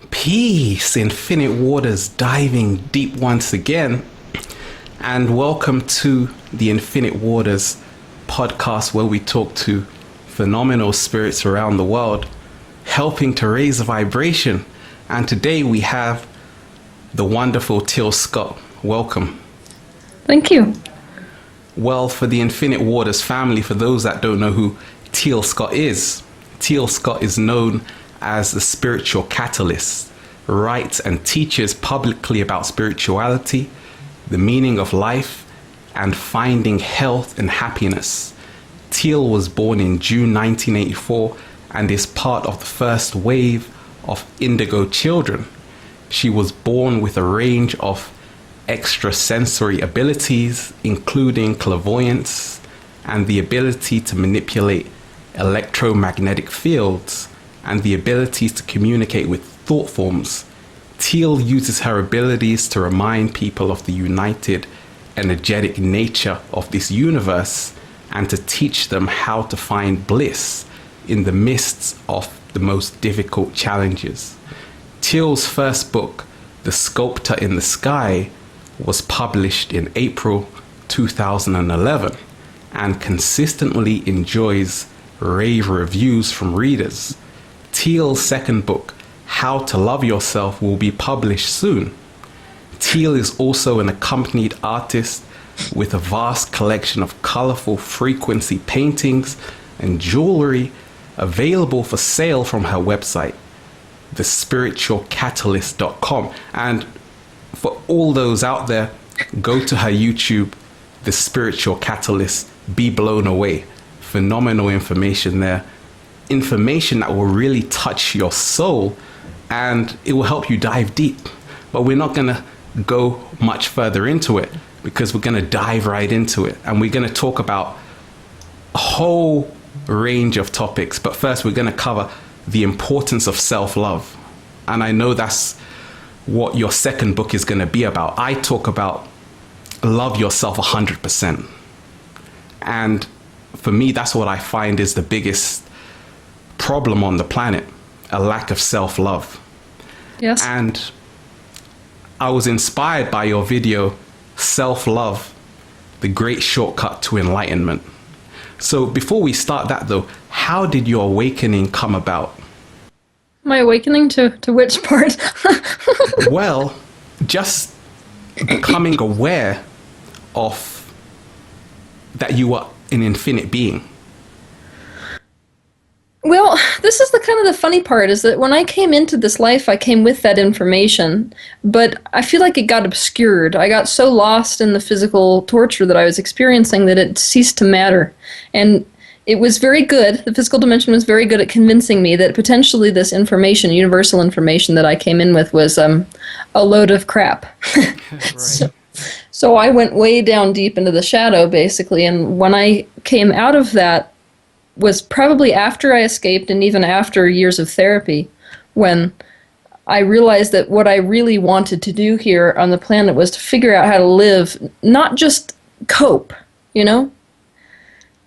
Peace, infinite waters, diving deep once again. And welcome to the Infinite Waters podcast, where we talk to phenomenal spirits around the world, helping to raise a vibration. And today we have the wonderful Teal Scott. Welcome. Thank you. Well, for the Infinite Waters family, for those that don't know who Teal Scott is known as the spiritual catalyst, writes and teaches publicly about spirituality, the meaning of life, and finding health and happiness. Teal was born in June 1984 and is part of the first wave of indigo children. She was born with a range of extrasensory abilities, including clairvoyance and the ability to manipulate electromagnetic fields and the abilities to communicate with thought forms. Teal uses her abilities to remind people of the united, energetic nature of this universe and to teach them how to find bliss in the midst of the most difficult challenges. Teal's first book, The Sculptor in the Sky, was published in April 2011 and consistently enjoys rave reviews from readers. Teal's second book, How to Love Yourself, will be published soon. Teal is also an accompanied artist with a vast collection of colorful frequency paintings and jewelry available for sale from her website, thespiritualcatalyst.com. And for all those out there, go to her YouTube, The Spiritual Catalyst. Be blown away. Phenomenal information there. Information that will really touch your soul and it will help you dive deep. But we're not going to go much further into it because we're going to dive right into it. And we're going to talk about a whole range of topics. But first, we're going to cover the importance of self-love. And I know that's what your second book is going to be about. I talk about love yourself 100%. And for me, that's what I find is the biggest problem on the planet, a lack of self-love. Yes. And I was inspired by your video, Self-Love, the Great Shortcut to Enlightenment. So before we start that though, how did your awakening come about? My awakening to which part? Well, just becoming aware of that you are an infinite being. Well, this is the kind of the funny part, is that when I came into this life, I came with that information, but I feel like it got obscured. I got so lost in the physical torture that I was experiencing that it ceased to matter. And it was very good, the physical dimension was very good at convincing me that potentially this information, universal information that I came in with, was a load of crap. Right. So I went way down deep into the shadow, basically, and when I came out of that was probably after I escaped and even after years of therapy, when I realized that what I really wanted to do here on the planet was to figure out how to live, not just cope,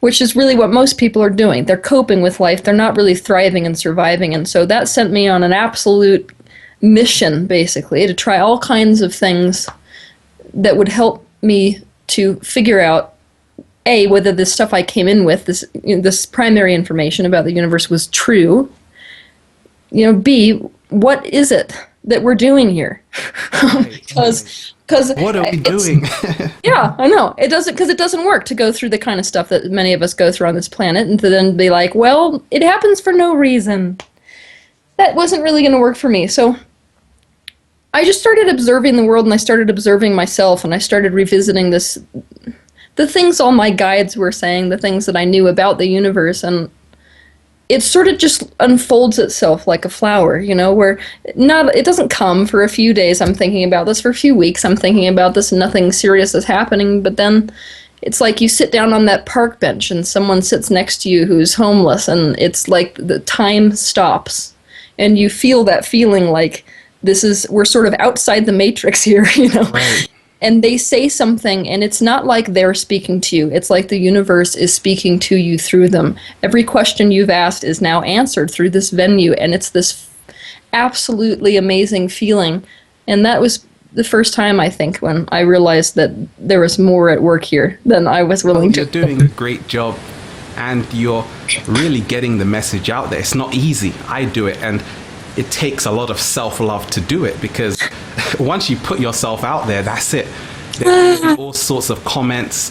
which is really what most people are doing. They're coping with life. They're not really thriving and surviving. And so that sent me on an absolute mission, basically, to try all kinds of things that would help me to figure out, A, whether this stuff I came in with, this primary information about the universe, was true. B, what is it that we're doing here? Because what are we doing? Yeah, I know. It doesn't work to go through the kind of stuff that many of us go through on this planet and to then be like, well, it happens for no reason. That wasn't really going to work for me. So I just started observing the world, and I started observing myself, and I started revisiting the things all my guides were saying, the things that I knew about the universe, and it sort of just unfolds itself like a flower, where it doesn't come for a few days. I'm thinking about this for a few weeks. I'm thinking about this, nothing serious is happening, but then it's like you sit down on that park bench and someone sits next to you who's homeless, and it's like the time stops, and you feel that feeling like we're sort of outside the matrix here, Right. And they say something, and it's not like they're speaking to you. It's like the universe is speaking to you through them. Every question you've asked is now answered through this venue, and it's this absolutely amazing feeling. And that was the first time, I think, when I realized that there was more at work here than I was willing to. You're doing a great job, and you're really getting the message out there. It's not easy. I do it, and it takes a lot of self-love to do it, because once you put yourself out there, that's it. There's all sorts of comments.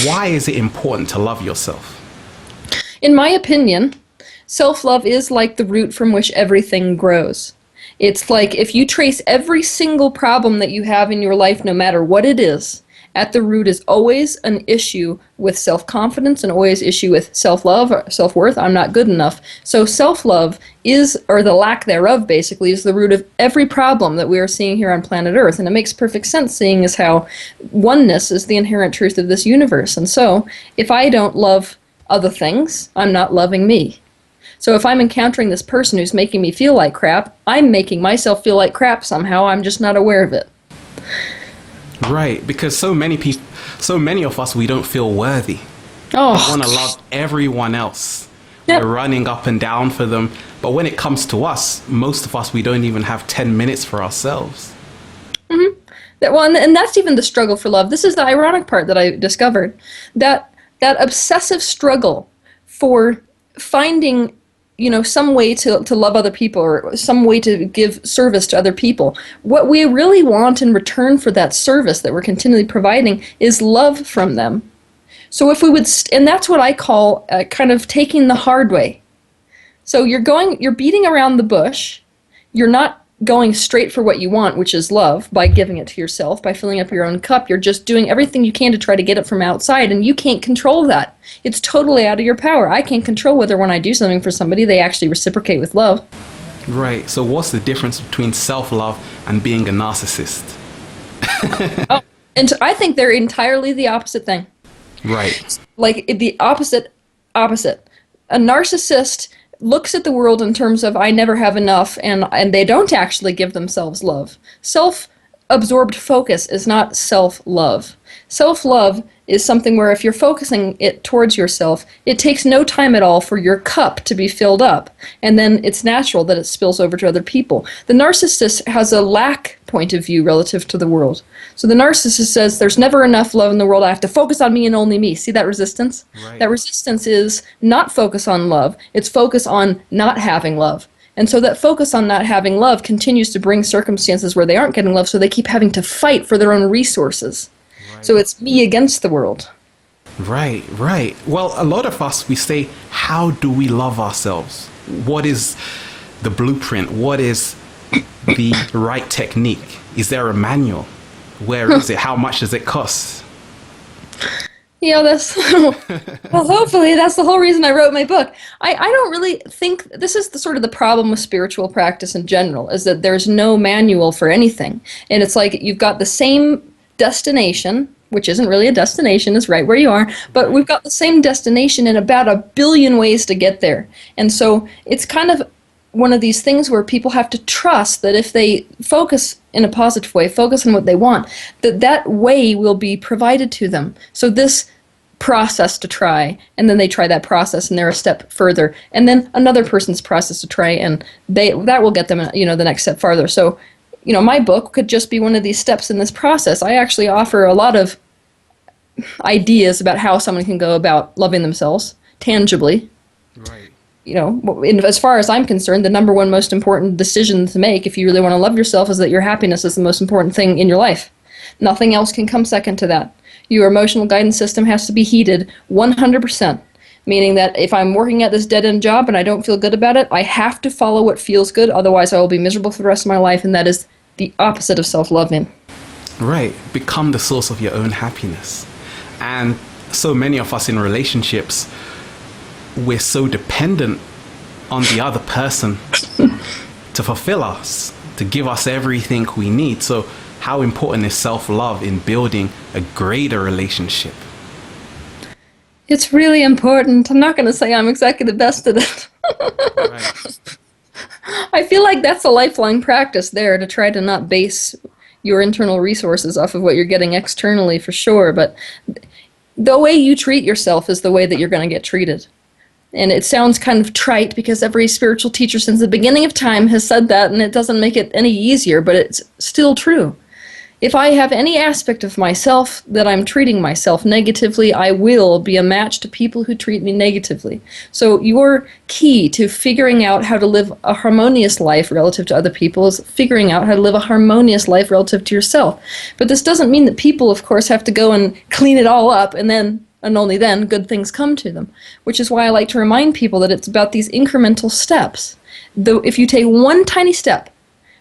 Why is it important to love yourself? In my opinion, self-love is like the root from which everything grows. It's like if you trace every single problem that you have in your life, no matter what it is, at the root is always an issue with self-confidence and always issue with self-love or self-worth. I'm not good enough. So self-love is, or the lack thereof basically, is the root of every problem that we are seeing here on planet Earth. And it makes perfect sense, seeing as how oneness is the inherent truth of this universe. And so if I don't love other things, I'm not loving me. So if I'm encountering this person who's making me feel like crap, I'm making myself feel like crap somehow. I'm just not aware of it. Right, because so many of us, we don't feel worthy. Oh, We want to love everyone else. Yep. We're running up and down for them. But when it comes to us, most of us, we don't even have 10 minutes for ourselves. that one, and that's even the struggle for love. This is the ironic part that I discovered. That obsessive struggle for finding, some way to love other people, or some way to give service to other people. What we really want in return for that service that we're continually providing is love from them. So if we would, and that's what I call kind of taking the hard way. So you're beating around the bush. You're not going straight for what you want, which is love, by giving it to yourself, by filling up your own cup. You're just doing everything you can to try to get it from outside, and you can't control that. It's totally out of your power. I can't control whether when I do something for somebody, they actually reciprocate with love. Right. So what's the difference between self-love and being a narcissist? And I think they're entirely the opposite thing. Right. Like the opposite. A narcissist looks at the world in terms of I never have enough, and they don't actually give themselves love. Self-absorbed focus is not self-love. Self-love is something where if you're focusing it towards yourself, it takes no time at all for your cup to be filled up, and then it's natural that it spills over to other people. The narcissist has a lack point of view relative to the world. So the narcissist says, there's never enough love in the world, I have to focus on me and only me. See that resistance? Right. That resistance is not focus on love, it's focus on not having love. And so that focus on not having love continues to bring circumstances where they aren't getting love, so they keep having to fight for their own resources. Right. So it's me against the world. Right, right. Well, a lot of us, we say, how do we love ourselves? What is the blueprint? What is the right technique? Is there a manual? Where is it? How much does it cost? Yeah, that's well, hopefully that's the whole reason I wrote my book. I don't really think this is the sort of the problem with spiritual practice in general, is that there's no manual for anything. And it's like you've got the same destination, which isn't really a destination, it's right where you are, but we've got the same destination in about 1 billion ways to get there. And so it's kind of one of these things where people have to trust that if they focus in a positive way, focus on what they want, that way will be provided to them. So this process to try, and then they try that process and they're a step further, and then another person's process to try, and that will get them, the next step farther. So, my book could just be one of these steps in this process. I actually offer a lot of ideas about how someone can go about loving themselves tangibly. Right. As far as I'm concerned, the number one most important decision to make if you really want to love yourself is that your happiness is the most important thing in your life. Nothing else can come second to that. Your emotional guidance system has to be heated 100%, meaning that if I'm working at this dead-end job and I don't feel good about it, I have to follow what feels good, otherwise I will be miserable for the rest of my life, and that is the opposite of self-loving. Right. Become the source of your own happiness. And so many of us in relationships, we're so dependent on the other person to fulfill us, to give us everything we need. So how important is self-love in building a greater relationship? It's really important. I'm not going to say I'm exactly the best at it. Right. I feel like that's a lifelong practice there, to try to not base your internal resources off of what you're getting externally, for sure. But the way you treat yourself is the way that you're going to get treated. And it sounds kind of trite because every spiritual teacher since the beginning of time has said that, and it doesn't make it any easier, but it's still true. If I have any aspect of myself that I'm treating myself negatively, I will be a match to people who treat me negatively. So your key to figuring out how to live a harmonious life relative to other people is figuring out how to live a harmonious life relative to yourself. But this doesn't mean that people, of course, have to go and clean it all up and only then good things come to them, which is why I like to remind people that it's about these incremental steps. Though if you take one tiny step,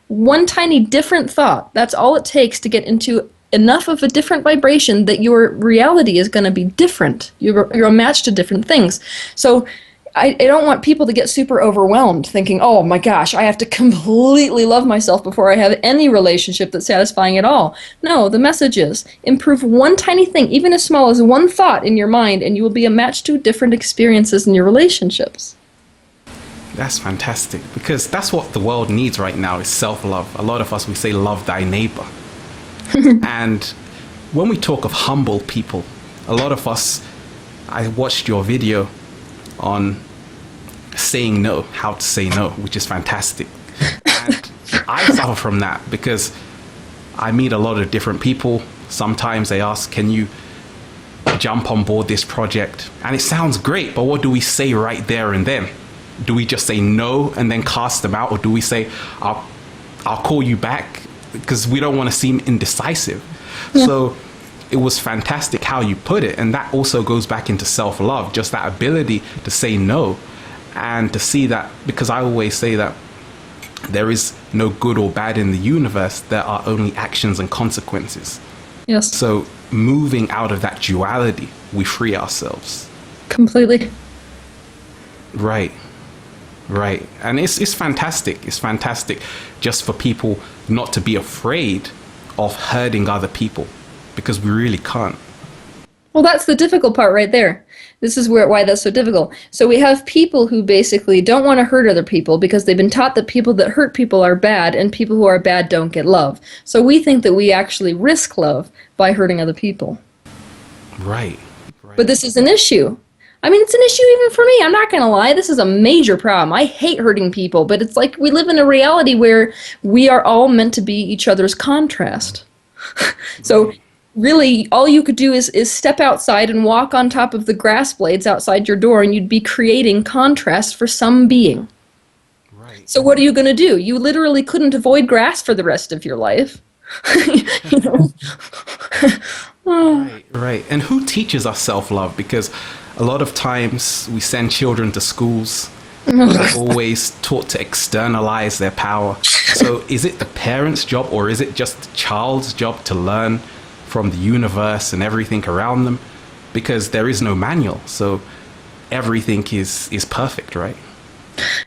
one tiny different thought, that's all it takes to get into enough of a different vibration that your reality is going to be different. You're a match to different things. So I don't want people to get super overwhelmed thinking, oh my gosh, I have to completely love myself before I have any relationship that's satisfying at all. No, the message is improve one tiny thing, even as small as one thought in your mind, and you will be a match to different experiences in your relationships. That's fantastic, because that's what the world needs right now is self-love. A lot of us, we say love thy neighbor. And when we talk of humble people, a lot of us, I watched your video on saying no, how to say no, which is fantastic. And I suffer from that because I meet a lot of different people. Sometimes they ask, can you jump on board this project? And it sounds great, but what do we say right there and then? Do we just say no and then cast them out? Or do we say, I'll call you back? Because we don't want to seem indecisive. Yeah. So it was fantastic how you put it. And that also goes back into self-love, just that ability to say no and to see that, because I always say that there is no good or bad in the universe. There are only actions and consequences. Yes. So moving out of that duality, we free ourselves. Completely. Right. Right. And it's fantastic. It's fantastic just for people not to be afraid of hurting other people, because we really can't. Well, that's the difficult part right there. This is why that's so difficult. So we have people who basically don't want to hurt other people because they've been taught that people that hurt people are bad and people who are bad don't get love. So we think that we actually risk love by hurting other people. Right. But this is an issue. I mean, it's an issue even for me. I'm not going to lie. This is a major problem. I hate hurting people, but it's like we live in a reality where we are all meant to be each other's contrast. So really, all you could do is step outside and walk on top of the grass blades outside your door, and you'd be creating contrast for some being. Right. So what are you going to do? You literally couldn't avoid grass for the rest of your life. You know? Right, right. And who teaches us self-love? Because a lot of times we send children to schools. They're always taught to externalize their power. So is it the parent's job, or is it just the child's job to learn from the universe and everything around them? Because there is no manual. So everything is perfect, right?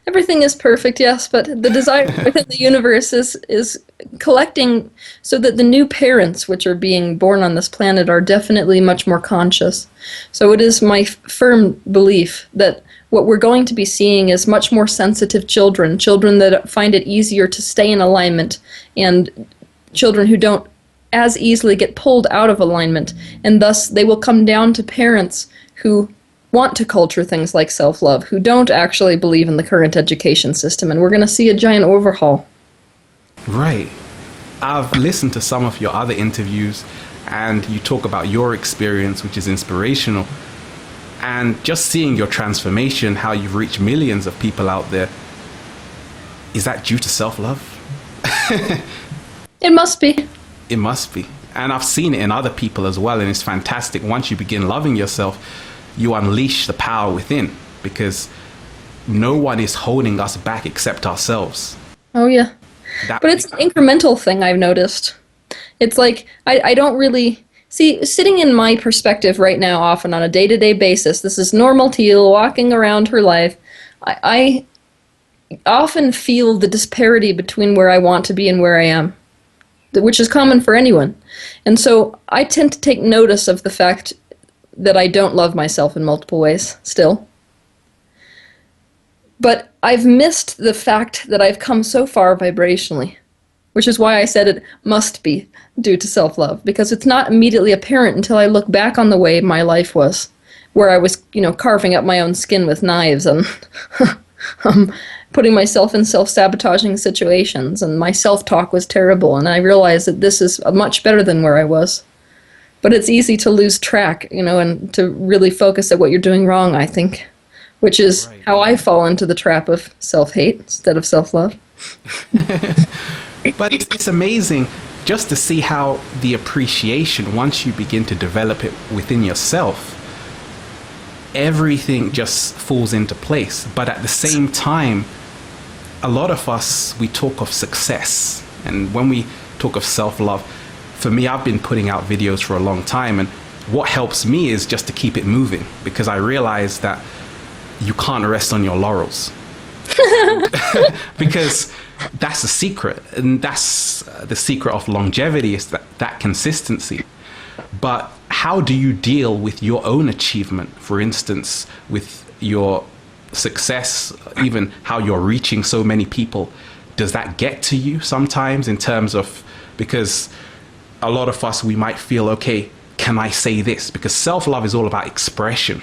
Everything is perfect, yes, but the desire within the universe is collecting so that the new parents which are being born on this planet are definitely much more conscious. So it is my firm belief that what we're going to be seeing is much more sensitive children that find it easier to stay in alignment, and children who don't as easily get pulled out of alignment, and thus they will come down to parents who want to culture things like self-love, who don't actually believe in the current education system, and we're going to see a giant overhaul. Right. I've listened to some of your other interviews, and you talk about your experience, which is inspirational, and just seeing your transformation, how you've reached millions of people out there. Is that due to self-love? It must be. It must be. And I've seen it in other people as well, and it's fantastic. Once you begin loving yourself, you unleash the power within, because no one is holding us back except ourselves. Oh, yeah. But it's an incremental thing, I've noticed. It's like, I don't really... See, sitting in my perspective right now, often on a day-to-day basis, this is normal Teal walking around her life, I often feel the disparity between where I want to be and where I am, which is common for anyone. And so I tend to take notice of the fact that I don't love myself in multiple ways still. But I've missed the fact that I've come so far vibrationally, which is why I said it must be due to self-love, because it's not immediately apparent until I look back on the way my life was. where I was, carving up my own skin with knives and putting myself in self-sabotaging situations, and my self-talk was terrible, and I realized that this is much better than where I was. But it's easy to lose track, and to really focus at what you're doing wrong, I think, which is how I fall into the trap of self-hate instead of self-love. But it's amazing just to see how the appreciation, once you begin to develop it within yourself, everything just falls into place. But at the same time, a lot of us, we talk of success. And when we talk of self-love, for me, I've been putting out videos for a long time. And what helps me is just to keep it moving, because I realize that you can't rest on your laurels. Because that's the secret. And that's the secret of longevity, is that consistency. But how do you deal with your own achievement, for instance, with your success, even how you're reaching so many people? Does that get to you sometimes in terms of, because a lot of us, we might feel, okay, can I say this? Because self-love is all about expression.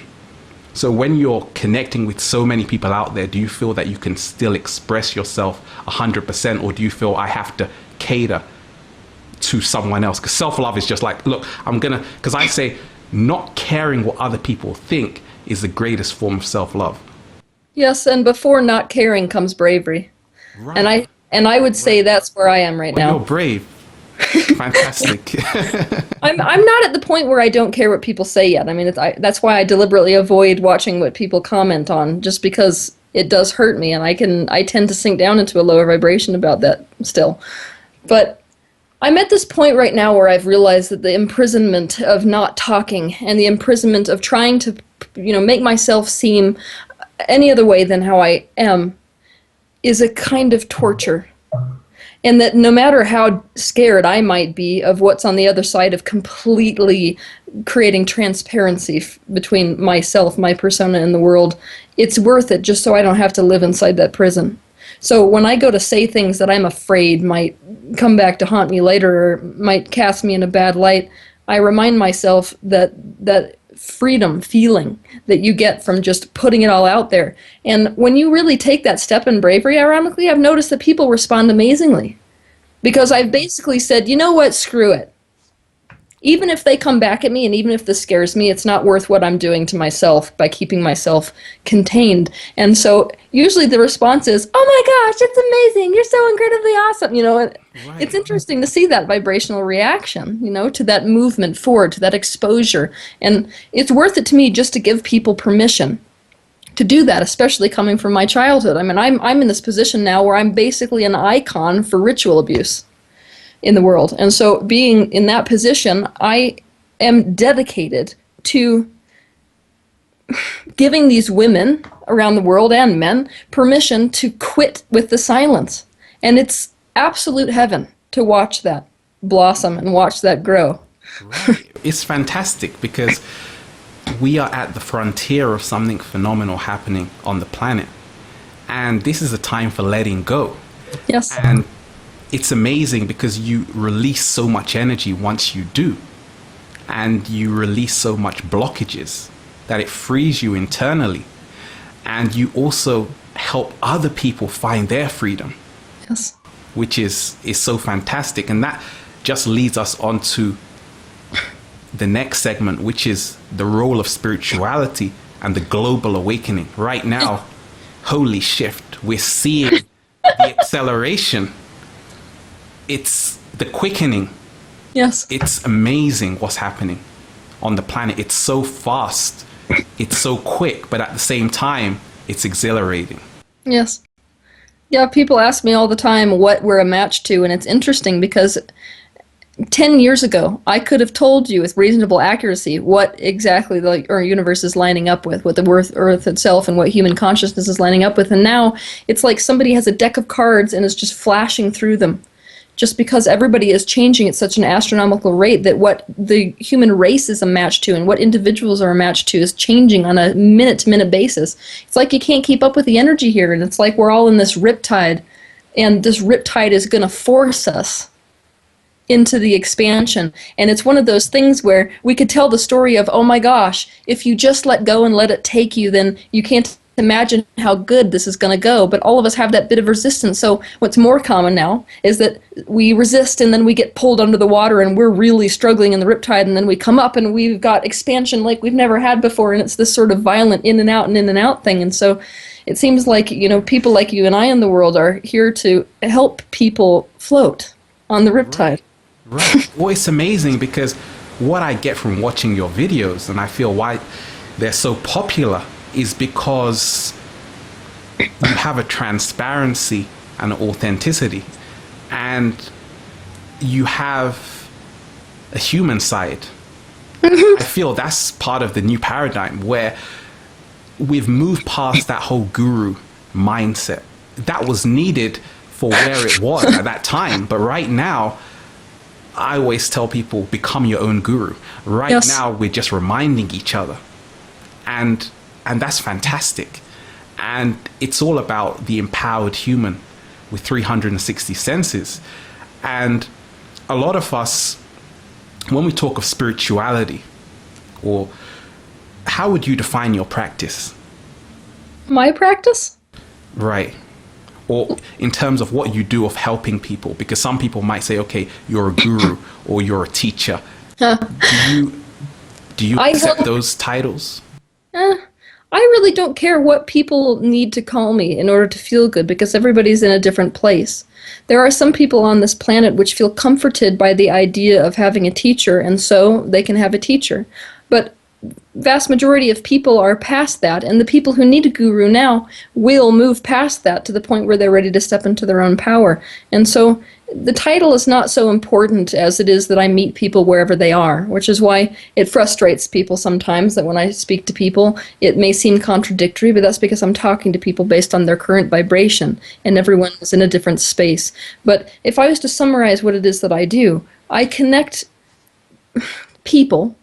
So when you're connecting with so many people out there, do you feel that you can still express yourself 100%, or do you feel I have to cater to someone else? Because self-love is just like, look, because I say not caring what other people think is the greatest form of self-love. Yes, and before not caring comes bravery. Right. And I would say that's where I am right now. You're brave. Fantastic. I'm not at the point where I don't care what people say yet. I mean, that's why I deliberately avoid watching what people comment on, just because it does hurt me, and I tend to sink down into a lower vibration about that still. But I'm at this point right now where I've realized that the imprisonment of not talking and the imprisonment of trying to, make myself seem any other way than how I am is a kind of torture. And that no matter how scared I might be of what's on the other side of completely creating transparency between myself, my persona, and the world, it's worth it just so I don't have to live inside that prison. So when I go to say things that I'm afraid might come back to haunt me later or might cast me in a bad light, I remind myself that freedom feeling that you get from just putting it all out there. And when you really take that step in bravery, ironically, I've noticed that people respond amazingly. Because I've basically said, you know what, screw it. Even if they come back at me, and even if this scares me, it's not worth what I'm doing to myself by keeping myself contained. And so usually the response is, oh my gosh, it's amazing, you're so incredibly awesome. Right. It's interesting to see that vibrational reaction, to that movement forward, to that exposure. And it's worth it to me just to give people permission to do that, especially coming from my childhood. I mean, I'm in this position now where I'm basically an icon for ritual abuse in the world. And so being in that position, I am dedicated to giving these women around the world, and men, permission to quit with the silence. And it's absolute heaven to watch that blossom and watch that grow. Right. It's fantastic, because we are at the frontier of something phenomenal happening on the planet. And this is a time for letting go. Yes. And it's amazing because you release so much energy once you do. And you release so much blockages that it frees you internally. And you also help other people find their freedom. Yes. Which is so fantastic. And that just leads us on to the next segment, which is the role of spirituality and the global awakening. Right now, holy shift, we're seeing the acceleration. It's the quickening. Yes. It's amazing what's happening on the planet. It's so fast. It's so quick, but at the same time, it's exhilarating. Yes. Yeah, people ask me all the time what we're a match to, and it's interesting because 10 years ago, I could have told you with reasonable accuracy what exactly our universe is lining up with, what the Earth itself and what human consciousness is lining up with. And now it's like somebody has a deck of cards and is just flashing through them. Just because everybody is changing at such an astronomical rate that what the human race is a match to and what individuals are a match to is changing on a minute-to-minute basis. It's like you can't keep up with the energy here, and it's like we're all in this riptide, and this riptide is going to force us into the expansion. And it's one of those things where we could tell the story of, oh my gosh, if you just let go and let it take you, then you can't imagine how good this is going to go. But all of us have that bit of resistance. So what's more common now is that we resist and then we get pulled under the water and we're really struggling in the riptide, and then we come up and we've got expansion like we've never had before, and it's this sort of violent in and out thing. And so it seems like, you know, people like you and I in the world are here to help people float on the riptide. Right. Well, it's amazing because what I get from watching your videos, and I feel why they're so popular, is because you have a transparency and authenticity, and you have a human side. I feel that's part of the new paradigm where we've moved past that whole guru mindset. That was needed for where it was at that time. But right now, I always tell people, become your own guru. Right Yes. now, we're just reminding each other. And that's fantastic. And it's all about the empowered human with 360 senses. And a lot of us, when we talk of spirituality, or how would you define your practice? My practice? Right. Or in terms of what you do of helping people, because some people might say, okay, you're a guru or you're a teacher. Do you accept those titles? I really don't care what people need to call me in order to feel good, because everybody's in a different place. There are some people on this planet which feel comforted by the idea of having a teacher, and so they can have a teacher. But vast majority of people are past that, and the people who need a guru now will move past that to the point where they're ready to step into their own power. And so the title is not so important as it is that I meet people wherever they are, which is why it frustrates people sometimes that when I speak to people, it may seem contradictory, but that's because I'm talking to people based on their current vibration, and everyone is in a different space. But if I was to summarize what it is that I do, I connect people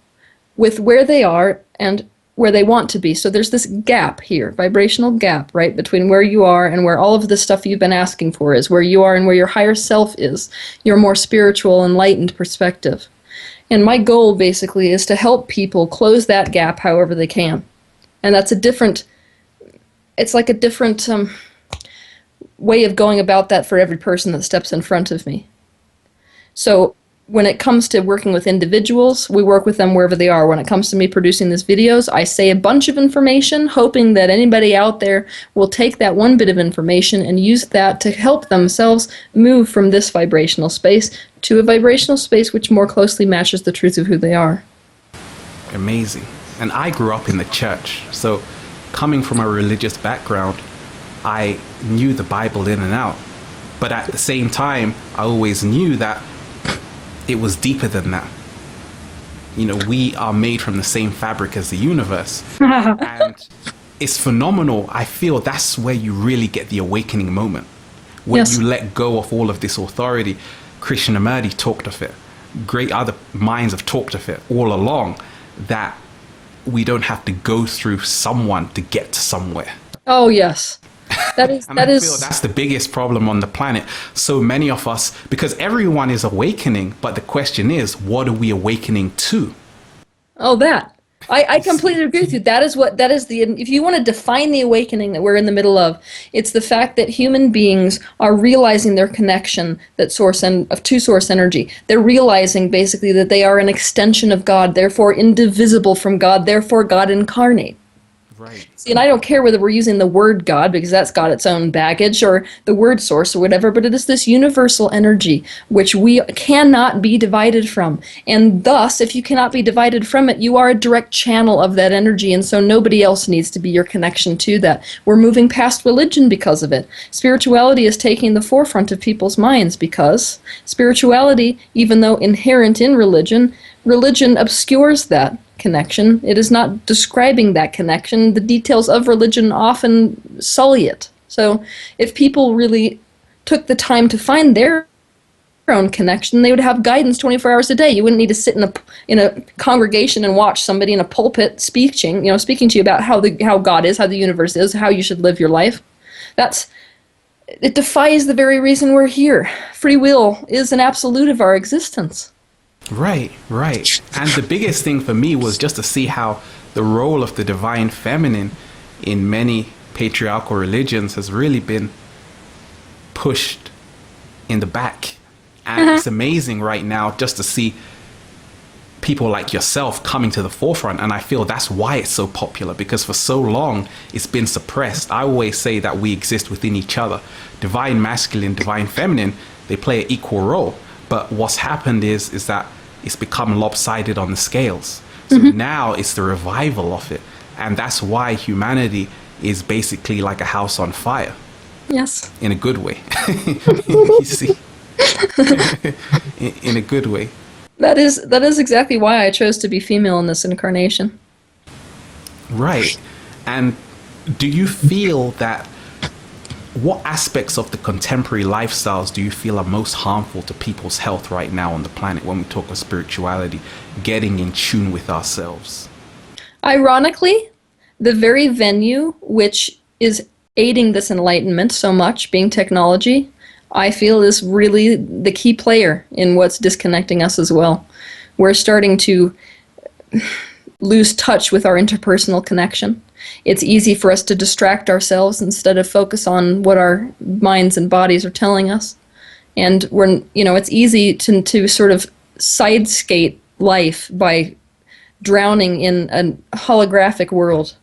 with where they are and where they want to be. So there's this gap here, vibrational gap, right, between where you are and where all of the stuff you've been asking for is, where you are and where your higher self is, your more spiritual, enlightened perspective. And my goal basically is to help people close that gap however they can. And that's it's like a different way of going about that for every person that steps in front of me. So when it comes to working with individuals, we work with them wherever they are. When it comes to me producing these videos, I say a bunch of information, hoping that anybody out there will take that one bit of information and use that to help themselves move from this vibrational space to a vibrational space which more closely matches the truth of who they are. Amazing. And I grew up in the church, so coming from a religious background, I knew the Bible in and out. But at the same time, I always knew that it was deeper than that. You know, we are made from the same fabric as the universe. And it's phenomenal. I feel that's where you really get the awakening moment. When Yes. you let go of all of this authority. Krishnamurti talked of it. Great other minds have talked of it all along, that we don't have to go through someone to get to somewhere. Oh, yes. That is, And I feel that's the biggest problem on the planet. So many of us, because everyone is awakening, but the question is, what are we awakening to? oh, that. I completely agree with you. That is if you want to define the awakening that we're in the middle of, it's the fact that human beings are realizing their connection to source energy. They're realizing basically that they are an extension of God, therefore indivisible from God, therefore God incarnate. Right. See, and I don't care whether we're using the word God, because that's got its own baggage, or the word source or whatever, but it is this universal energy which we cannot be divided from. And thus, if you cannot be divided from it, you are a direct channel of that energy, and so nobody else needs to be your connection to that. We're moving past religion because of it. Spirituality is taking the forefront of people's minds because spirituality, even though inherent in religion, religion obscures that connection. It is not describing that connection. The details of religion often sully it. So if people really took the time to find their own connection, they would have guidance 24 hours a day. You wouldn't need to sit in a congregation and watch somebody in a pulpit speaking to you about how God is, how the universe is, how you should live your life. That's it defies the very reason we're here. Free will is an absolute of our existence. Right, right. And the biggest thing for me was just to see how the role of the divine feminine in many patriarchal religions has really been pushed in the back. And it's amazing right now just to see people like yourself coming to the forefront. And I feel that's why it's so popular, because for so long it's been suppressed. I always say that we exist within each other. Divine masculine, divine feminine, they play an equal role. But what's happened is that it's become lopsided on the scales. So now it's the revival of it. And that's why humanity is basically like a house on fire. Yes. In a good way. You see? in a good way. That is exactly why I chose to be female in this incarnation. Right. And do you feel that, what aspects of the contemporary lifestyles do you feel are most harmful to people's health right now on the planet when we talk of spirituality, getting in tune with ourselves? Ironically, the very venue which is aiding this enlightenment so much, being technology, I feel is really the key player in what's disconnecting us as well. We're starting to lose touch with our interpersonal connection. It's easy for us to distract ourselves instead of focus on what our minds and bodies are telling us. And it's easy to sort of side skate life by drowning in a holographic world.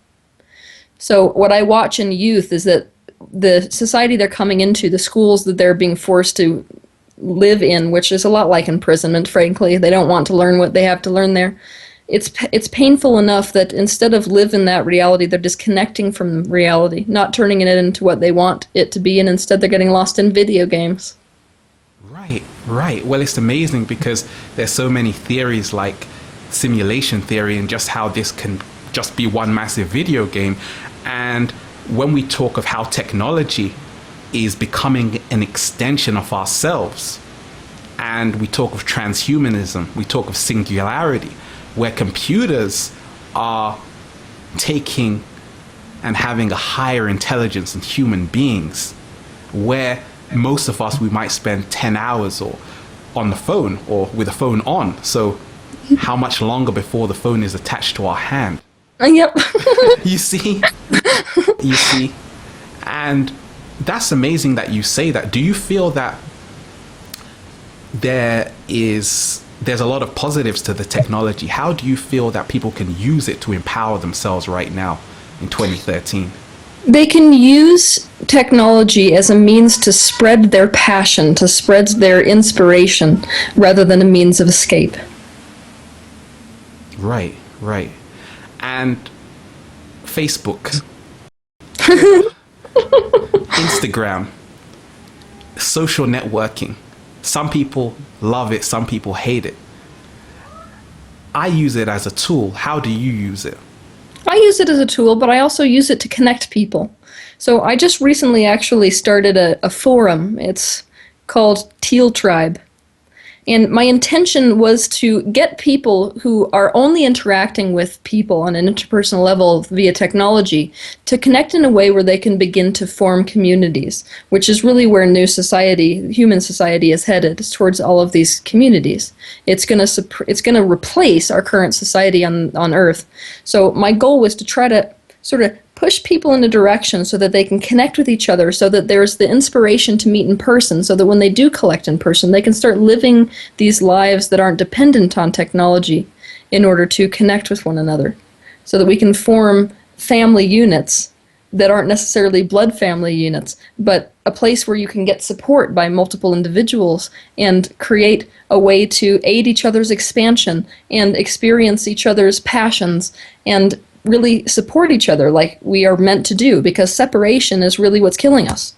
So what I watch in youth is that the society they're coming into, the schools that they're being forced to live in, which is a lot like imprisonment, frankly. They don't want to learn what they have to learn there. It's painful enough that instead of living that reality, they're disconnecting from reality, not turning it into what they want it to be, and instead they're getting lost in video games. Right, right. Well, it's amazing because there's so many theories like simulation theory and just how this can just be one massive video game. And when we talk of how technology is becoming an extension of ourselves, and we talk of transhumanism, we talk of singularity, where computers are taking and having a higher intelligence than human beings, where most of us, we might spend 10 hours or on the phone or with the phone on. So how much longer before the phone is attached to our hand? Yep. You see? You see? And that's amazing that you say that. Do you feel that there's a lot of positives to the technology? How do you feel that people can use it to empower themselves right now in 2013? They can use technology as a means to spread their passion, to spread their inspiration, rather than a means of escape. Right, right. And Facebook, Instagram, social networking. Some people love it, some people hate it. I use it as a tool. How do you use it? I use it as a tool, but I also use it to connect people. So I just recently actually started a forum. It's called Teal Tribe. And my intention was to get people who are only interacting with people on an interpersonal level via technology to connect in a way where they can begin to form communities, which is really where new society, human society, is headed, is towards all of these communities. It's going to replace our current society on Earth. So my goal was to try to sort of push people in a direction so that they can connect with each other, so that there's the inspiration to meet in person, so that when they do collect in person, they can start living these lives that aren't dependent on technology in order to connect with one another, so that we can form family units that aren't necessarily blood family units, but a place where you can get support by multiple individuals and create a way to aid each other's expansion and experience each other's passions and really support each other like we are meant to do, because separation is really what's killing us.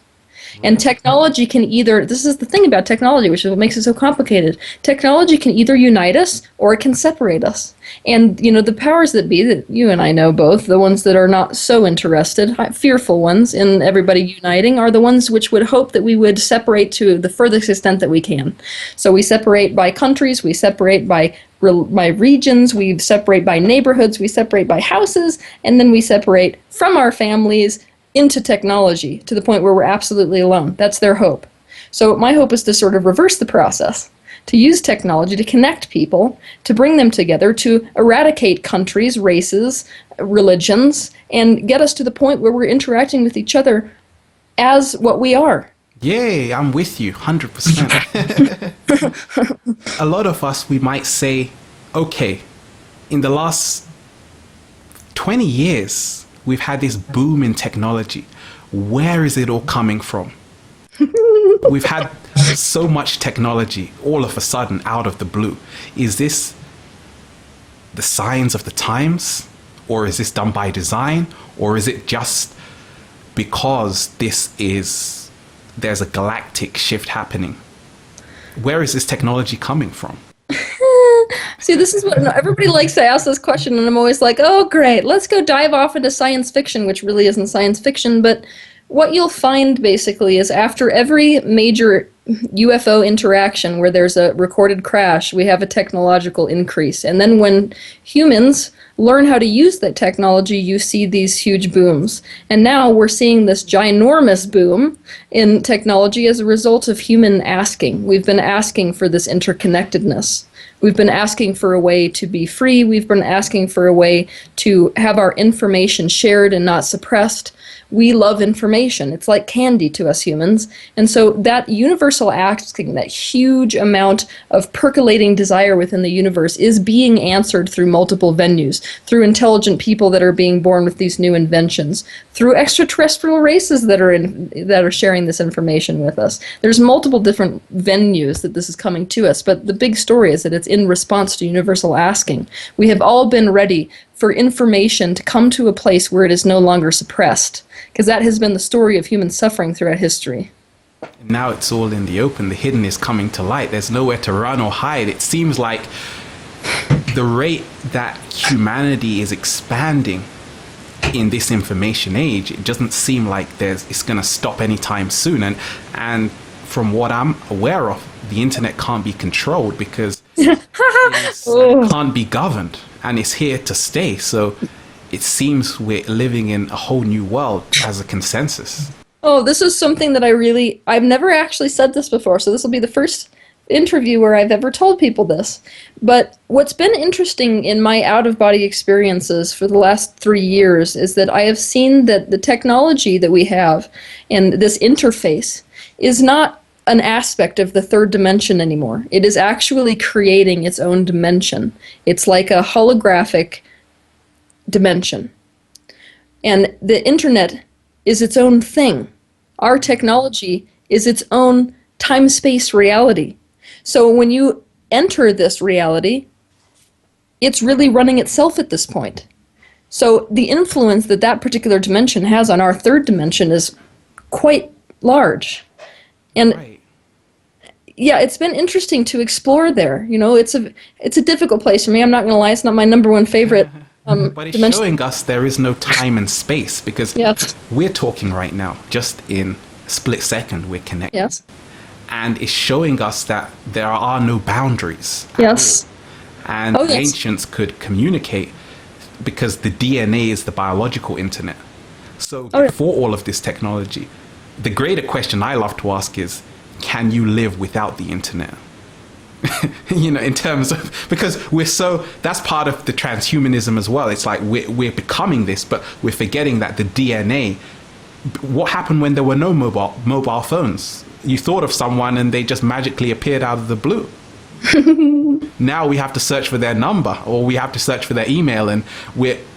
And technology can either, this is the thing about technology, which is what makes it so complicated, technology can either unite us or it can separate us. And, the powers that be, that you and I know both, the ones that are not so interested, fearful ones in everybody uniting, are the ones which would hope that we would separate to the furthest extent that we can. So we separate by countries, we separate by regions, we separate by neighborhoods, we separate by houses, and then we separate from our families into technology to the point where we're absolutely alone. That's their hope. So my hope is to sort of reverse the process, to use technology to connect people, to bring them together, to eradicate countries, races, religions, and get us to the point where we're interacting with each other as what we are. Yay, I'm with you, 100%. A lot of us, we might say, okay, in the last 20 years, we've had this boom in technology. Where is it all coming from? We've had so much technology all of a sudden out of the blue. Is this the signs of the times? Or is this done by design? Or is it just because there's a galactic shift happening? Where is this technology coming from? See, this is what everybody likes to ask this question, and I'm always like, oh, great, let's go dive off into science fiction, which really isn't science fiction. But what you'll find basically is after every major UFO interaction where there's a recorded crash, we have a technological increase. And then when humans learn how to use that technology, you see these huge booms. And now we're seeing this ginormous boom in technology as a result of human asking. We've been asking for this interconnectedness. We've been asking for a way to be free. We've been asking for a way to have our information shared and not suppressed. We love information. It's like candy to us humans. And so that universal asking, that huge amount of percolating desire within the universe is being answered through multiple venues, through intelligent people that are being born with these new inventions, through extraterrestrial races that are sharing this information with us. There's multiple different venues that this is coming to us, but the big story is that it's in response to universal asking. We have all been ready for information to come to a place where it is no longer suppressed, because that has been the story of human suffering throughout history. Now it's all in the open. The hidden is coming to light. There's nowhere to run or hide. It seems like the rate that humanity is expanding in this information age, it doesn't seem like it's going to stop anytime soon. And from what I'm aware of, the internet can't be controlled because it can't be governed, and it's here to stay. So it seems we're living in a whole new world as a consensus. Oh, this is something that I've never actually said this before, so this will be the first interview where I've ever told people this. But what's been interesting in my out-of-body experiences for the last 3 years is that I have seen that the technology that we have and this interface is not an aspect of the third dimension anymore. It is actually creating its own dimension. It's like a holographic dimension. And the internet is its own thing. Our technology is its own time-space reality. So when you enter this reality, it's really running itself at this point. So the influence that that particular dimension has on our third dimension is quite large. And Right. Yeah, it's been interesting to explore there. You know, it's a difficult place for me. I'm not going to lie, it's not my number one favorite But it's dimension. showing us there is no time and space, because Yes. we're talking right now, just in a split second, we're connected. Yes. And it's showing us that there are no boundaries at Yes. all. And Oh, the yes. ancients could communicate because the DNA is the biological internet. So Oh, yeah. before all of this technology, the greater question I love to ask is, can you live without the internet? You know, in terms of, because that's part of the transhumanism as well. It's like we're becoming this, but we're forgetting that the DNA, what happened when there were no mobile phones? You thought of someone and they just magically appeared out of the blue. Now we have to search for their number, or we have to search for their email, and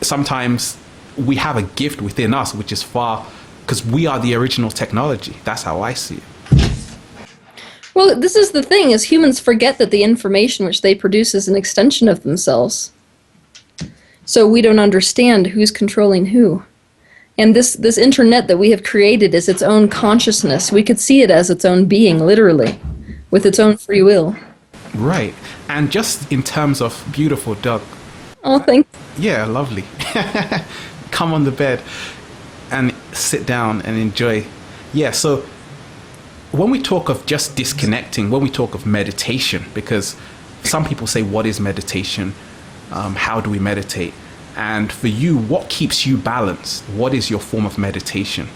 sometimes we have a gift within us which is because we are the original technology. That's how I see it. Well, this is the thing, is humans forget that the information which they produce is an extension of themselves. So we don't understand who's controlling who. And this internet that we have created is its own consciousness. We could see it as its own being, literally, with its own free will. Right. And just in terms of beautiful, Doug. Oh, thank Yeah, lovely. Come on the bed and sit down and enjoy. Yeah, so when we talk of just disconnecting, when we talk of meditation, because some people say, what is meditation? How do we meditate? And for you, what keeps you balanced? What is your form of meditation?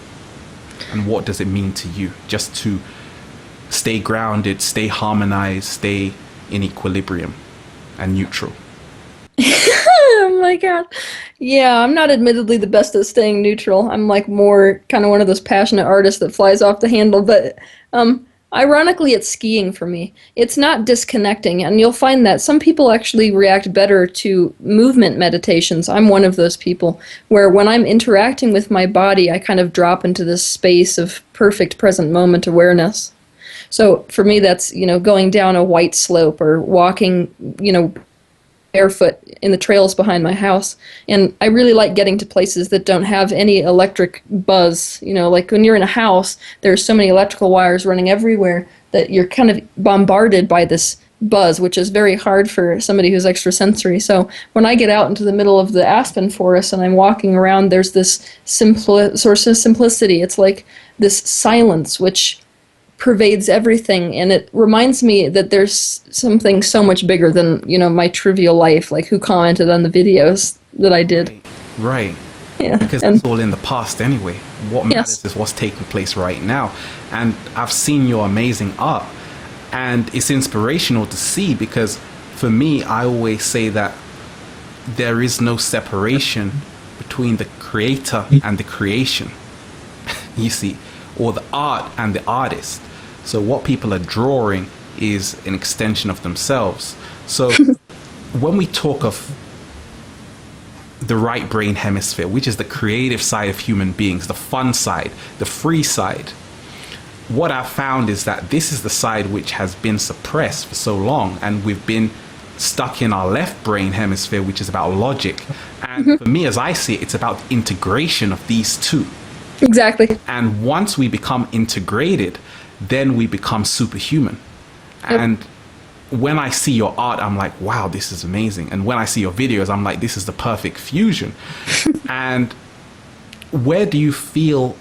And what does it mean to you just to stay grounded, stay harmonized, stay in equilibrium and neutral? Oh my God. Yeah, I'm not admittedly the best at staying neutral. I'm like more kind of one of those passionate artists that flies off the handle, but ironically it's skiing for me. It's not disconnecting, and you'll find that some people actually react better to movement meditations. I'm one of those people where when I'm interacting with my body, I kind of drop into this space of perfect present moment awareness. So for me that's, going down a white slope or walking, barefoot in the trails behind my house. And I really like getting to places that don't have any electric buzz. Like when you're in a house, there's so many electrical wires running everywhere that you're kind of bombarded by this buzz, which is very hard for somebody who's extrasensory. So when I get out into the middle of the aspen forest and I'm walking around, there's this source of simplicity. It's like this silence, which pervades everything, and it reminds me that there's something so much bigger than my trivial life, like who commented on the videos that I did. Right. Yeah. Because it's all in the past anyway. What matters is what's taking place right now. And I've seen your amazing art, and it's inspirational to see, because for me, I always say that there is no separation between the creator and the creation. You see, or the art and the artist. So what people are drawing is an extension of themselves. So when we talk of the right brain hemisphere, which is the creative side of human beings, the fun side, the free side, what I've found is that this is the side which has been suppressed for so long, and we've been stuck in our left brain hemisphere, which is about logic. And for me, as I see it, it's about the integration of these two. Exactly. And once we become integrated, then we become superhuman. Yep. And when I see your art, I'm like, wow, this is amazing. And when I see your videos, I'm like, this is the perfect fusion. And where do you feel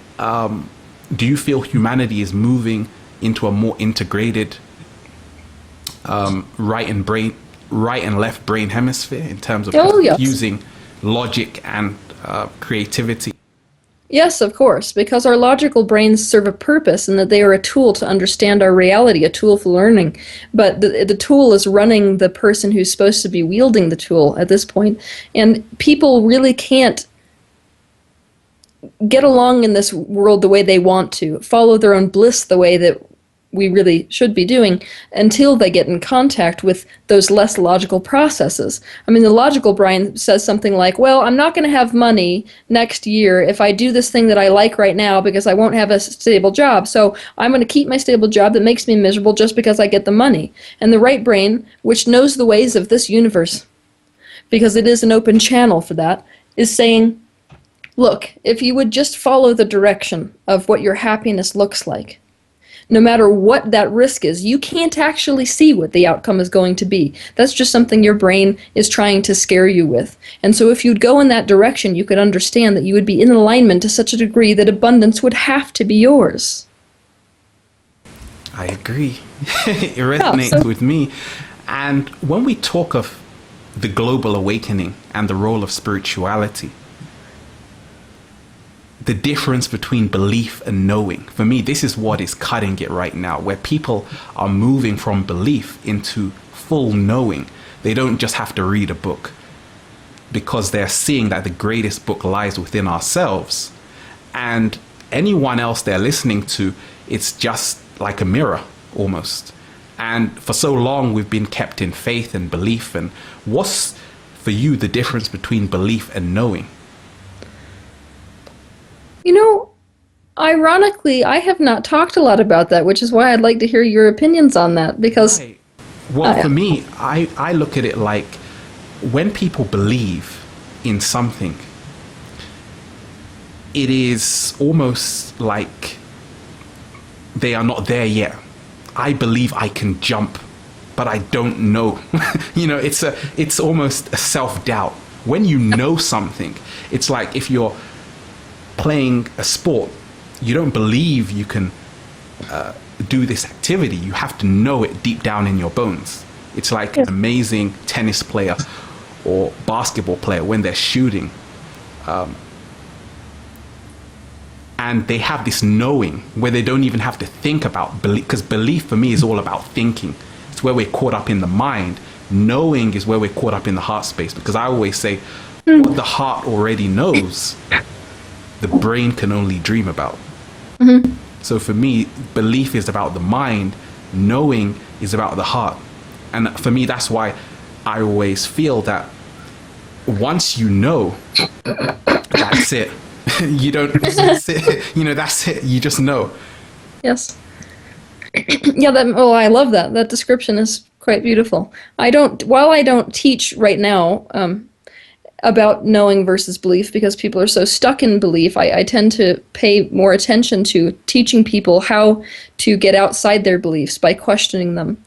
humanity is moving into a more integrated right and left brain hemisphere in terms of using logic and creativity? Yes, of course, because our logical brains serve a purpose in that they are a tool to understand our reality, a tool for learning. But the tool is running the person who's supposed to be wielding the tool at this point. And people really can't get along in this world the way they want to, follow their own bliss the way that we really should be doing, until they get in contact with those less logical processes. I mean, the logical brain says something like, well, I'm not going to have money next year if I do this thing that I like right now because I won't have a stable job. So I'm going to keep my stable job that makes me miserable just because I get the money. And the right brain, which knows the ways of this universe, because it is an open channel for that, is saying, look, if you would just follow the direction of what your happiness looks like, no matter what that risk is, you can't actually see what the outcome is going to be. That's just something your brain is trying to scare you with. And so if you'd go in that direction, you could understand that you would be in alignment to such a degree that abundance would have to be yours. I agree. It resonates with me. And when we talk of the global awakening and the role of spirituality, the difference between belief and knowing, for me, this is what is cutting it right now, where people are moving from belief into full knowing. They don't just have to read a book, because they're seeing that the greatest book lies within ourselves. And anyone else they're listening to, it's just like a mirror almost. And for so long we've been kept in faith and belief. And what's for you the difference between belief and knowing? Ironically, I have not talked a lot about that, which is why I'd like to hear your opinions on that, because... Right. Well, for me, I look at it like when people believe in something, it is almost like they are not there yet. I believe I can jump, but I don't know. It's almost a self-doubt. When you know something, it's like if you're playing a sport, you don't believe you can do this activity. You have to know it deep down in your bones. It's like an amazing tennis player or basketball player when they're shooting, and they have this knowing where they don't even have to think about belief, because belief for me is all about thinking. It's where we're caught up in the mind. Knowing is where we're caught up in the heart space, because I always say what the heart already knows, the brain can only dream about. So for me, belief is about the mind, knowing is about the heart. And for me, that's why I always feel that once you know, that's it. You don't, that's it. You know, that's it. You just know. Yes. Yeah, I love that. That description is quite beautiful. While I don't teach right now about knowing versus belief, because people are so stuck in belief, I tend to pay more attention to teaching people how to get outside their beliefs by questioning them.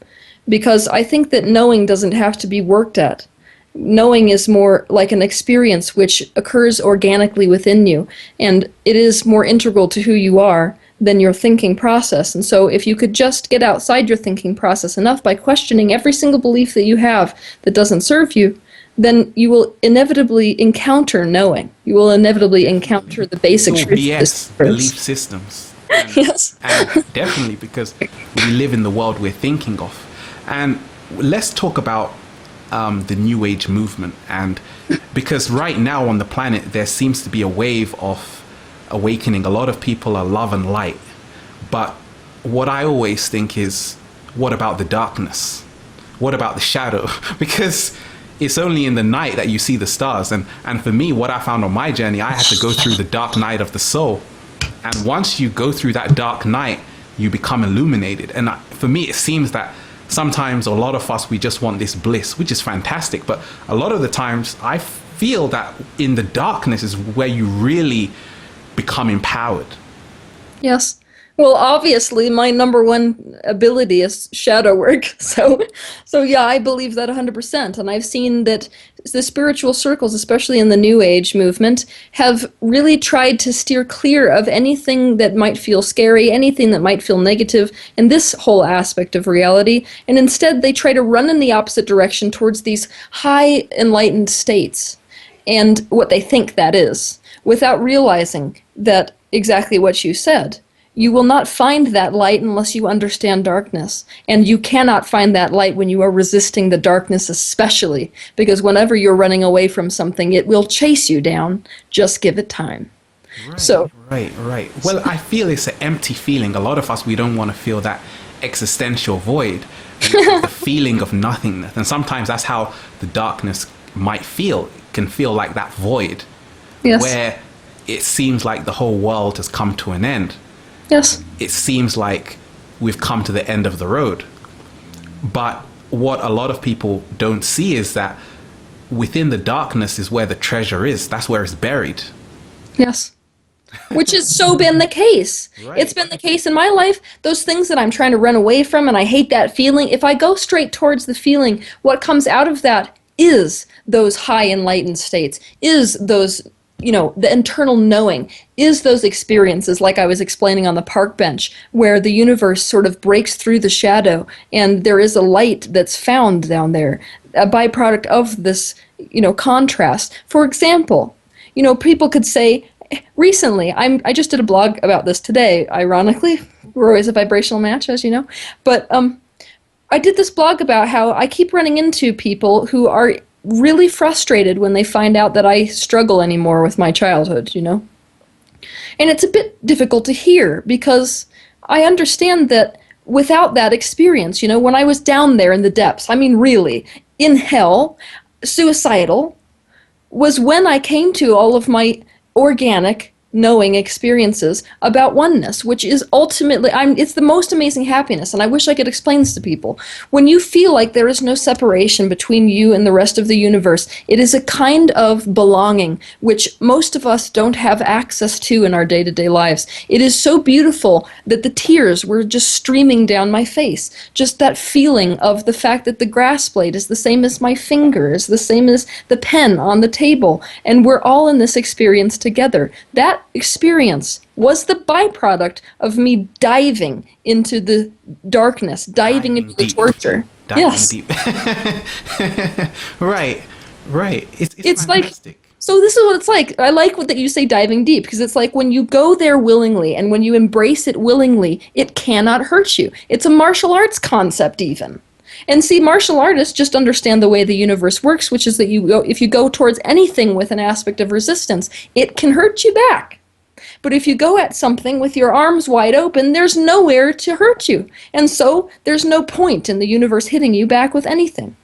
Because I think that knowing doesn't have to be worked at. Knowing is more like an experience which occurs organically within you, and it is more integral to who you are than your thinking process. And so if you could just get outside your thinking process enough by questioning every single belief that you have that doesn't serve you, then you will inevitably encounter knowing. You will inevitably encounter the basic truth. Yes, belief systems. And, yes. And definitely, because we live in the world we're thinking of. And let's talk about the New Age movement, and because right now on the planet there seems to be a wave of awakening. A lot of people are love and light, but what I always think is, what about the darkness? What about the shadow? Because it's only in the night that you see the stars, and for me, what I found on my journey, I had to go through the dark night of the soul, and once you go through that dark night, you become illuminated. And for me, it seems that sometimes a lot of us, we just want this bliss, which is fantastic. But a lot of the times I feel that in the darkness is where you really become empowered. Yes. Well, obviously, my number one ability is shadow work. So yeah, I believe that 100%. And I've seen that the spiritual circles, especially in the New Age movement, have really tried to steer clear of anything that might feel scary, anything that might feel negative in this whole aspect of reality. And instead, they try to run in the opposite direction towards these high enlightened states and what they think that is, without realizing that exactly what you said. You will not find that light unless you understand darkness. And you cannot find that light when you are resisting the darkness, especially, because whenever you're running away from something, it will chase you down. Just give it time. Right. Well, I feel it's an empty feeling. A lot of us, we don't want to feel that existential void, the feeling of nothingness. And sometimes that's how the darkness might feel. It can feel like that void, yes, where it seems like the whole world has come to an end. Yes. It seems like we've come to the end of the road. But what a lot of people don't see is that within the darkness is where the treasure is. That's where it's buried. Yes. Which has so been the case. Right. It's been the case in my life. Those things that I'm trying to run away from, and I hate that feeling, if I go straight towards the feeling, what comes out of that is those high enlightened states, is those, the internal knowing, is those experiences like I was explaining on the park bench, where the universe sort of breaks through the shadow and there is a light that's found down there, a byproduct of this, contrast. For example, people could say, recently, I just did a blog about this today, ironically. We're always a vibrational match, as you know. But I did this blog about how I keep running into people who are really frustrated when they find out that I struggle anymore with my childhood, And it's a bit difficult to hear, because I understand that without that experience, when I was down there in the depths, really, in hell, suicidal, was when I came to all of my organic knowing experiences about oneness, which is ultimately, it's the most amazing happiness, and I wish I could explain this to people. When you feel like there is no separation between you and the rest of the universe, it is a kind of belonging which most of us don't have access to in our day-to-day lives. It is so beautiful that the tears were just streaming down my face. Just that feeling of the fact that the grass blade is the same as my finger, is the same as the pen on the table, and we're all in this experience together. That experience was the byproduct of me diving into the darkness, diving into the torture. Diving deep. Right. Right. It's It's like, fantastic. so this is what it's like. I like what that you say diving deep, because it's like when you go there willingly and when you embrace it willingly, it cannot hurt you. It's a martial arts concept even. And see, martial artists just understand the way the universe works, which is that if you go towards anything with an aspect of resistance, it can hurt you back. But if you go at something with your arms wide open, there's nowhere to hurt you. And so there's no point in the universe hitting you back with anything.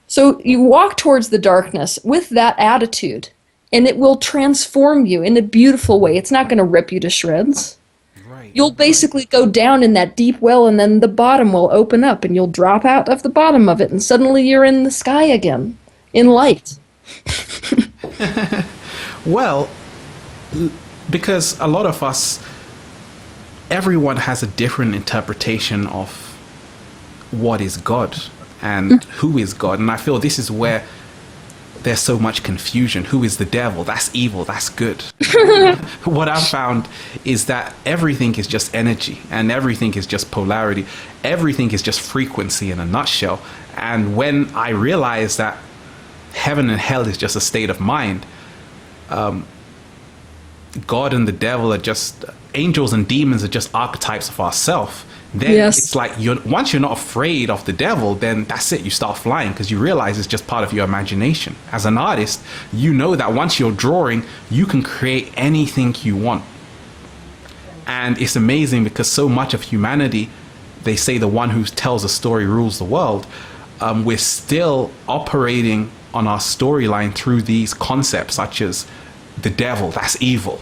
So you walk towards the darkness with that attitude, and it will transform you in a beautiful way. It's not going to rip you to shreds. Right. You'll basically go down in that deep well, and then the bottom will open up, and you'll drop out of the bottom of it, and suddenly you're in the sky again, in light. Well, because a lot of us, everyone has a different interpretation of what is God and who is God. And I feel this is where there's so much confusion. Who is the devil? That's evil. That's good. What I've found is that everything is just energy and everything is just polarity. Everything is just frequency in a nutshell. And when I realized that heaven and hell is just a state of mind, God and the devil are just, angels and demons are just archetypes of ourself. Then Yes. it's like once you're not afraid of the devil, then that's it. You start flying because you realize it's just part of your imagination. As an artist, you know that once you're drawing, you can create anything you want. And it's amazing because so much of humanity, they say the one who tells a story rules the world. We're still operating on our storyline through these concepts such as the devil, that's evil,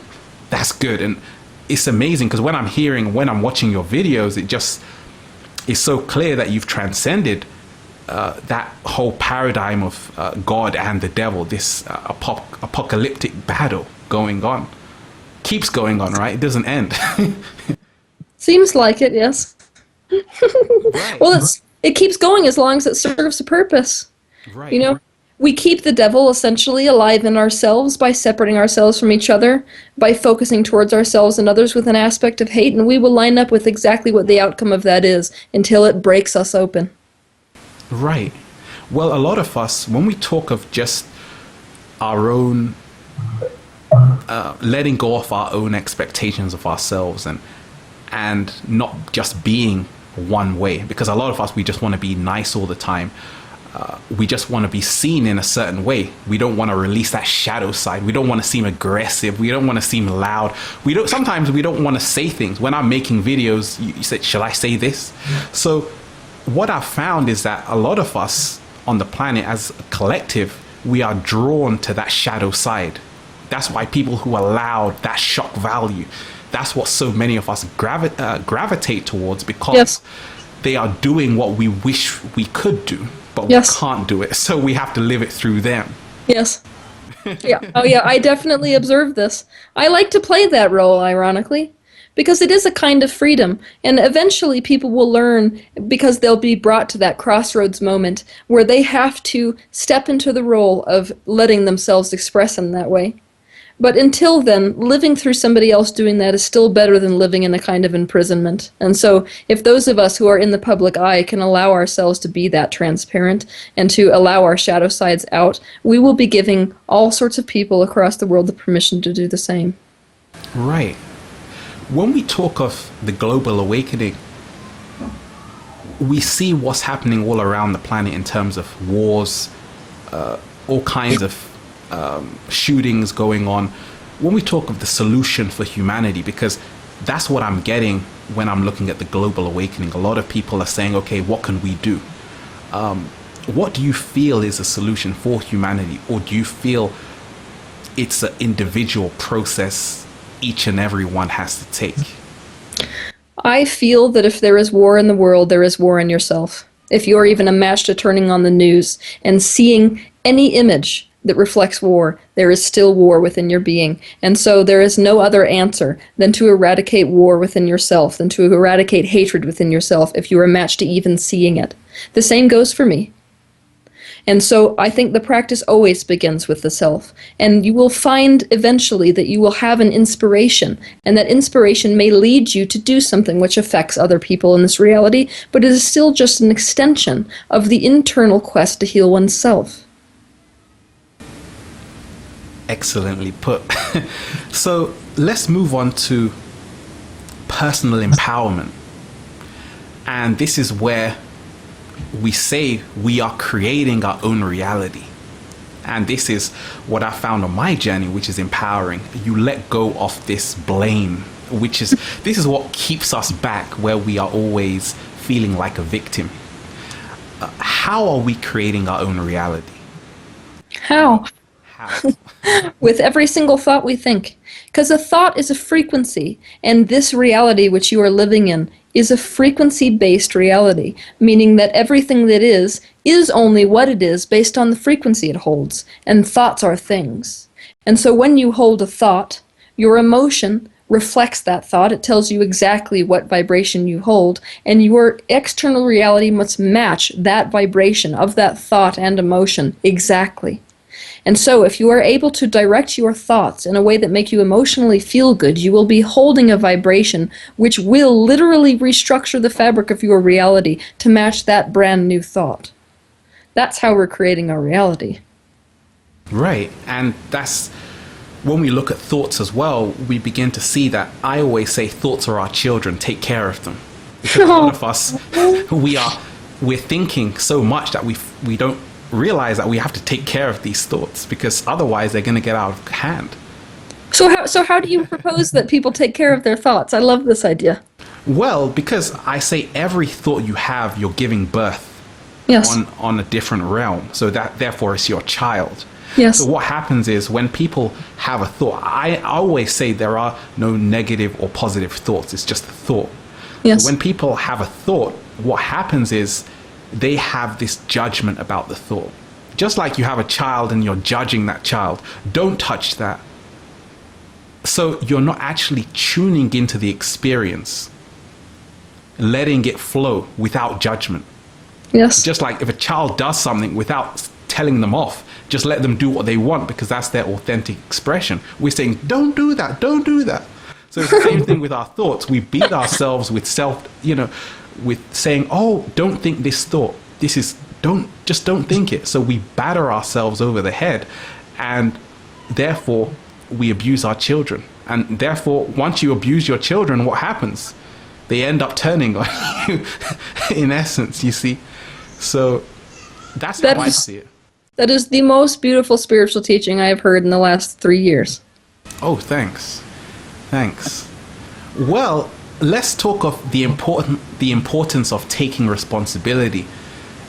that's good. And it's amazing because when I'm watching your videos, it just is so clear that you've transcended that whole paradigm of God and the devil, this apocalyptic battle going on. Keeps going on, right? It doesn't end. Seems like it, yes. Right. Well, it keeps going as long as it serves a purpose. Right. You know, we keep the devil essentially alive in ourselves by separating ourselves from each other, by focusing towards ourselves and others with an aspect of hate, and we will line up with exactly what the outcome of that is until it breaks us open. Right. Well, a lot of us, when we talk of just our own, letting go of our own expectations of ourselves and not just being one way, because a lot of us, we just want to be nice all the time. We just want to be seen in a certain way. We don't want to release that shadow side. We don't want to seem aggressive. We don't want to seem loud. Sometimes we don't want to say things. When I'm making videos, you said, shall I say this? So what I've found is that a lot of us on the planet as a collective, we are drawn to that shadow side. That's why people who are loud, that shock value, that's what so many of us gravitate towards, because Yes. they are doing what we wish we could do, but Yes. we can't do it. So we have to live it through them. Yes. Yeah. Oh, yeah. I definitely observed this. I like to play that role, ironically, because it is a kind of freedom. And eventually people will learn, because they'll be brought to that crossroads moment where they have to step into the role of letting themselves express in that way. But until then, living through somebody else doing that is still better than living in a kind of imprisonment. And so if those of us who are in the public eye can allow ourselves to be that transparent and to allow our shadow sides out, we will be giving all sorts of people across the world the permission to do the same. Right. When we talk of the global awakening, we see what's happening all around the planet in terms of wars, all kinds of shootings going on. When we talk of the solution for humanity, because that's what I'm getting when I'm looking at the global awakening, a lot of people are saying, okay, what can we do? What do you feel is a solution for humanity? Or do you feel it's an individual process each and every one has to take? I feel that if there is war in the world, there is war in yourself. If you're even a match to turning on the news and seeing any image that reflects war, there is still war within your being. And so there is no other answer than to eradicate war within yourself, than to eradicate hatred within yourself if you are matched to even seeing it. The same goes for me. And so I think the practice always begins with the self. And you will find eventually that you will have an inspiration, and that inspiration may lead you to do something which affects other people in this reality, but it is still just an extension of the internal quest to heal oneself. Excellently put. So let's move on to personal empowerment. And this is where we say we are creating our own reality. And this is what I found on my journey, which is empowering. You let go of this blame, this is what keeps us back, where we are always feeling like a victim. How are we creating our own reality? How? How? With every single thought we think. Because a thought is a frequency, and this reality which you are living in is a frequency-based reality, meaning that everything that is only what it is based on the frequency it holds, and thoughts are things. And so when you hold a thought, your emotion reflects that thought. It tells you exactly what vibration you hold, and your external reality must match that vibration of that thought and emotion exactly. And so if you are able to direct your thoughts in a way that make you emotionally feel good, you will be holding a vibration which will literally restructure the fabric of your reality to match that brand new thought. That's how we're creating our reality. Right. And that's when we look at thoughts as well, we begin to see that I always say thoughts are our children, take care of them. Because a lot of us, we're thinking so much that we don't realize that we have to take care of these thoughts, because otherwise they're going to get out of hand. So how do you propose that people take care of their thoughts? I love this idea. Well, because I say every thought you have, you're giving birth. Yes. On a different realm. So that therefore it's your child. Yes. So what happens is when people have a thought, I always say there are no negative or positive thoughts. It's just a thought. Yes. So when people have a thought, what happens is they have this judgment about the thought. Just like you have a child and you're judging that child. Don't touch that. So you're not actually tuning into the experience, letting it flow without judgment. Yes. Just like if a child does something without telling them off, just let them do what they want because that's their authentic expression. We're saying, don't do that, don't do that. So it's the same thing with our thoughts. We beat ourselves with with saying, oh, don't think this thought. Just don't think it. So we batter ourselves over the head, and therefore we abuse our children. And therefore, once you abuse your children, what happens? They end up turning on you, in essence, you see. So that's how I see it. That is the most beautiful spiritual teaching I have heard in the last 3 years. Oh, thanks. Thanks. Well, let's talk of the importance of taking responsibility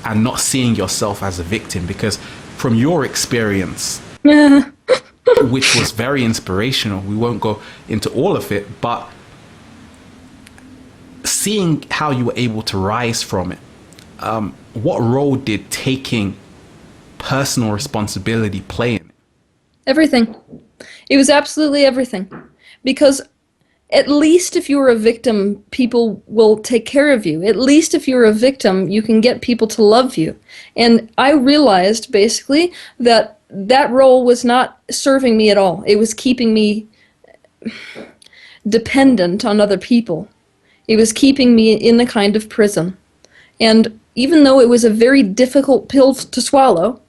and not seeing yourself as a victim, because from your experience, which was very inspirational, we won't go into all of it, but seeing how you were able to rise from it, what role did taking personal responsibility play in it? Everything. It was absolutely everything. Because at least if you're a victim, people will take care of you. At least if you're a victim, you can get people to love you. And I realized, basically, that that role was not serving me at all. It was keeping me dependent on other people. It was keeping me in a kind of prison. And even though it was a very difficult pill to swallow,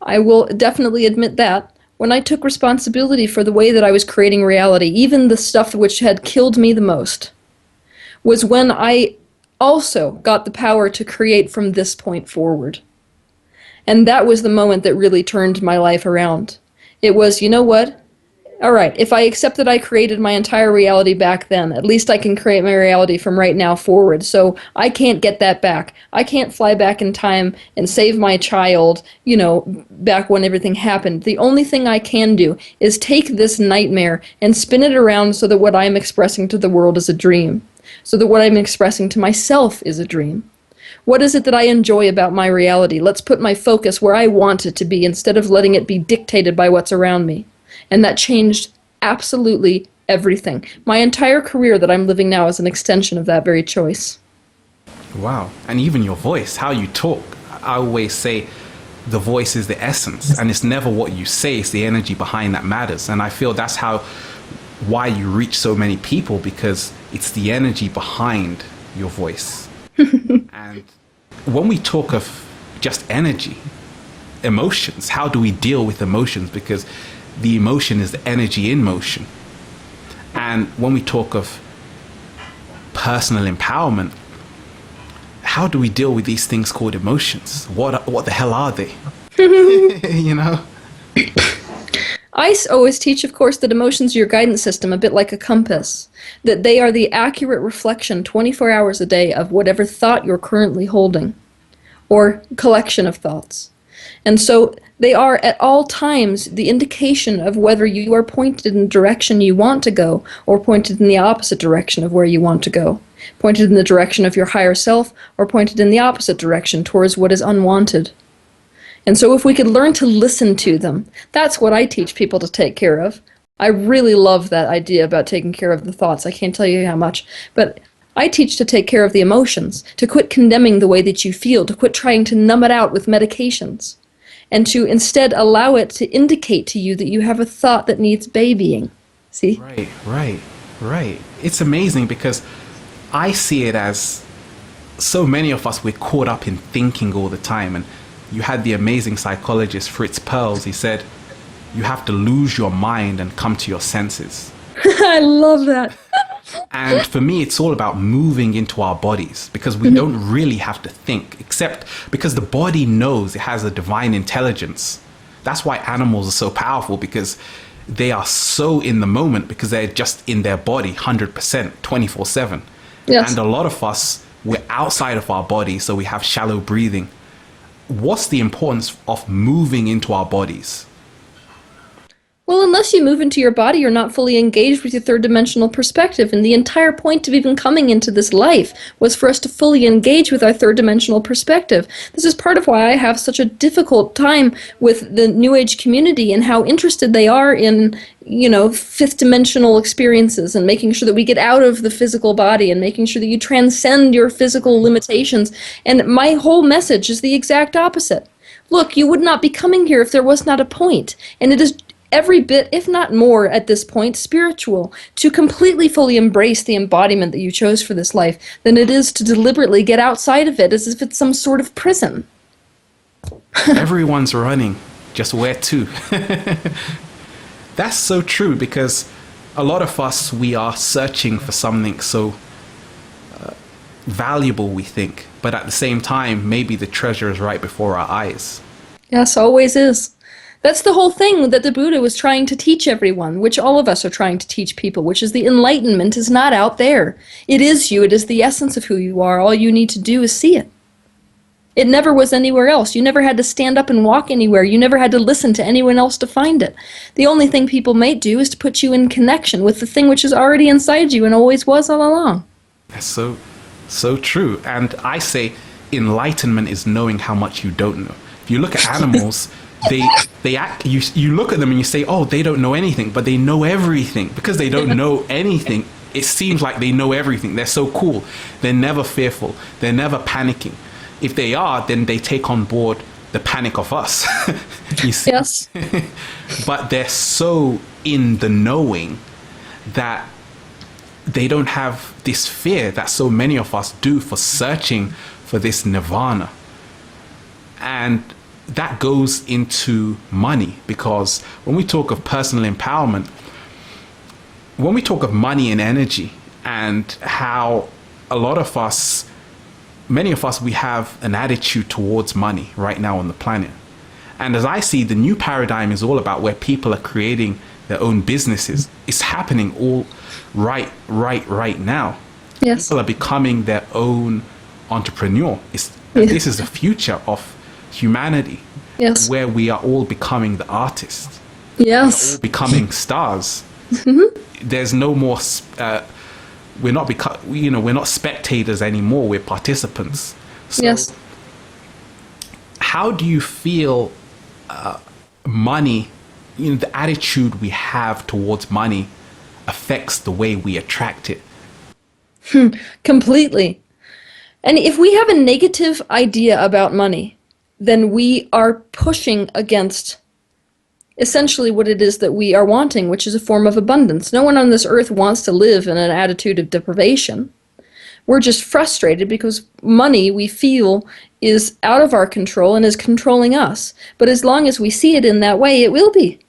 I will definitely admit that, when I took responsibility for the way that I was creating reality, even the stuff which had killed me the most, was when I also got the power to create from this point forward. And that was the moment that really turned my life around. It was, you know what? All right, if I accept that I created my entire reality back then, at least I can create my reality from right now forward. So I can't get that back. I can't fly back in time and save my child, back when everything happened. The only thing I can do is take this nightmare and spin it around so that what I'm expressing to the world is a dream. So that what I'm expressing to myself is a dream. What is it that I enjoy about my reality? Let's put my focus where I want it to be instead of letting it be dictated by what's around me. And that changed absolutely everything. My entire career that I'm living now is an extension of that very choice. Wow. And even your voice, how you talk. I always say the voice is the essence, and it's never what you say, it's the energy behind that matters. And I feel that's why you reach so many people, because it's the energy behind your voice. And when we talk of just energy, emotions, how do we deal with emotions? Because the emotion is the energy in motion. And when we talk of personal empowerment, how do we deal with these things called emotions? What the hell are they? You know? Always teach, of course, that emotions are your guidance system, a bit like a compass. That they are the accurate reflection 24 hours a day of whatever thought you're currently holding, or collection of thoughts. And so they are at all times the indication of whether you are pointed in the direction you want to go, or pointed in the opposite direction of where you want to go. Pointed in the direction of your higher self, or pointed in the opposite direction towards what is unwanted. And so if we could learn to listen to them, that's what I teach people to take care of. I really love that idea about taking care of the thoughts. I can't tell you how much. But I teach to take care of the emotions, to quit condemning the way that you feel, to quit trying to numb it out with medications, and to instead allow it to indicate to you that you have a thought that needs babying. See? Right. It's amazing because I see it as so many of us, we're caught up in thinking all the time. And you had the amazing psychologist Fritz Perls. He said, you have to lose your mind and come to your senses. I love that. And for me, it's all about moving into our bodies, because we don't really have to think, except because the body knows it has a divine intelligence. That's why animals are so powerful, because they are so in the moment, because they're just in their body 100%, 24/7. Yes. And a lot of us, we're outside of our body, so we have shallow breathing. What's the importance of moving into our bodies? Well, unless you move into your body, you're not fully engaged with your third-dimensional perspective. And the entire point of even coming into this life was for us to fully engage with our third-dimensional perspective. This is part of why I have such a difficult time with the New Age community and how interested they are in, fifth-dimensional experiences and making sure that we get out of the physical body and making sure that you transcend your physical limitations. And my whole message is the exact opposite. Look, you would not be coming here if there was not a point. And it is every bit, if not more at this point, spiritual, to completely fully embrace the embodiment that you chose for this life than it is to deliberately get outside of it as if it's some sort of prison. Everyone's running, just where to? That's so true, because a lot of us, we are searching for something so valuable, we think, but at the same time, maybe the treasure is right before our eyes. Yes, always is. That's the whole thing that the Buddha was trying to teach everyone, which all of us are trying to teach people, which is the enlightenment is not out there. It is you. It is the essence of who you are. All you need to do is see it. It never was anywhere else. You never had to stand up and walk anywhere. You never had to listen to anyone else to find it. The only thing people may do is to put you in connection with the thing which is already inside you and always was all along. That's so true. And I say enlightenment is knowing how much you don't know. If you look at animals, they act, you look at them and you say, oh, they don't know anything, but they know everything. Because they don't know anything, it seems like they know everything. They're so cool. They're never fearful. They're never panicking. If they are, then they take on board the panic of us. You see? Yes. But they're so in the knowing that they don't have this fear that so many of us do for searching for this nirvana. And that goes into money, because when we talk of personal empowerment, when we talk of money and energy, and how a lot of us, many of us, we have an attitude towards money right now on the planet. And as I see, the new paradigm is all about where people are creating their own businesses. It's happening all right now. Yes. People are becoming their own entrepreneur. This is the future of humanity. Yes. Where we are all becoming the artists. Yes. We're all becoming stars. There's no more we're not spectators anymore, we're participants. So yes. How do you feel money, the attitude we have towards money affects the way we attract it? Completely. And if we have a negative idea about money, then we are pushing against essentially what it is that we are wanting, which is a form of abundance. No one on this earth wants to live in an attitude of deprivation. We're just frustrated because money, we feel, is out of our control and is controlling us. But as long as we see it in that way, it will be.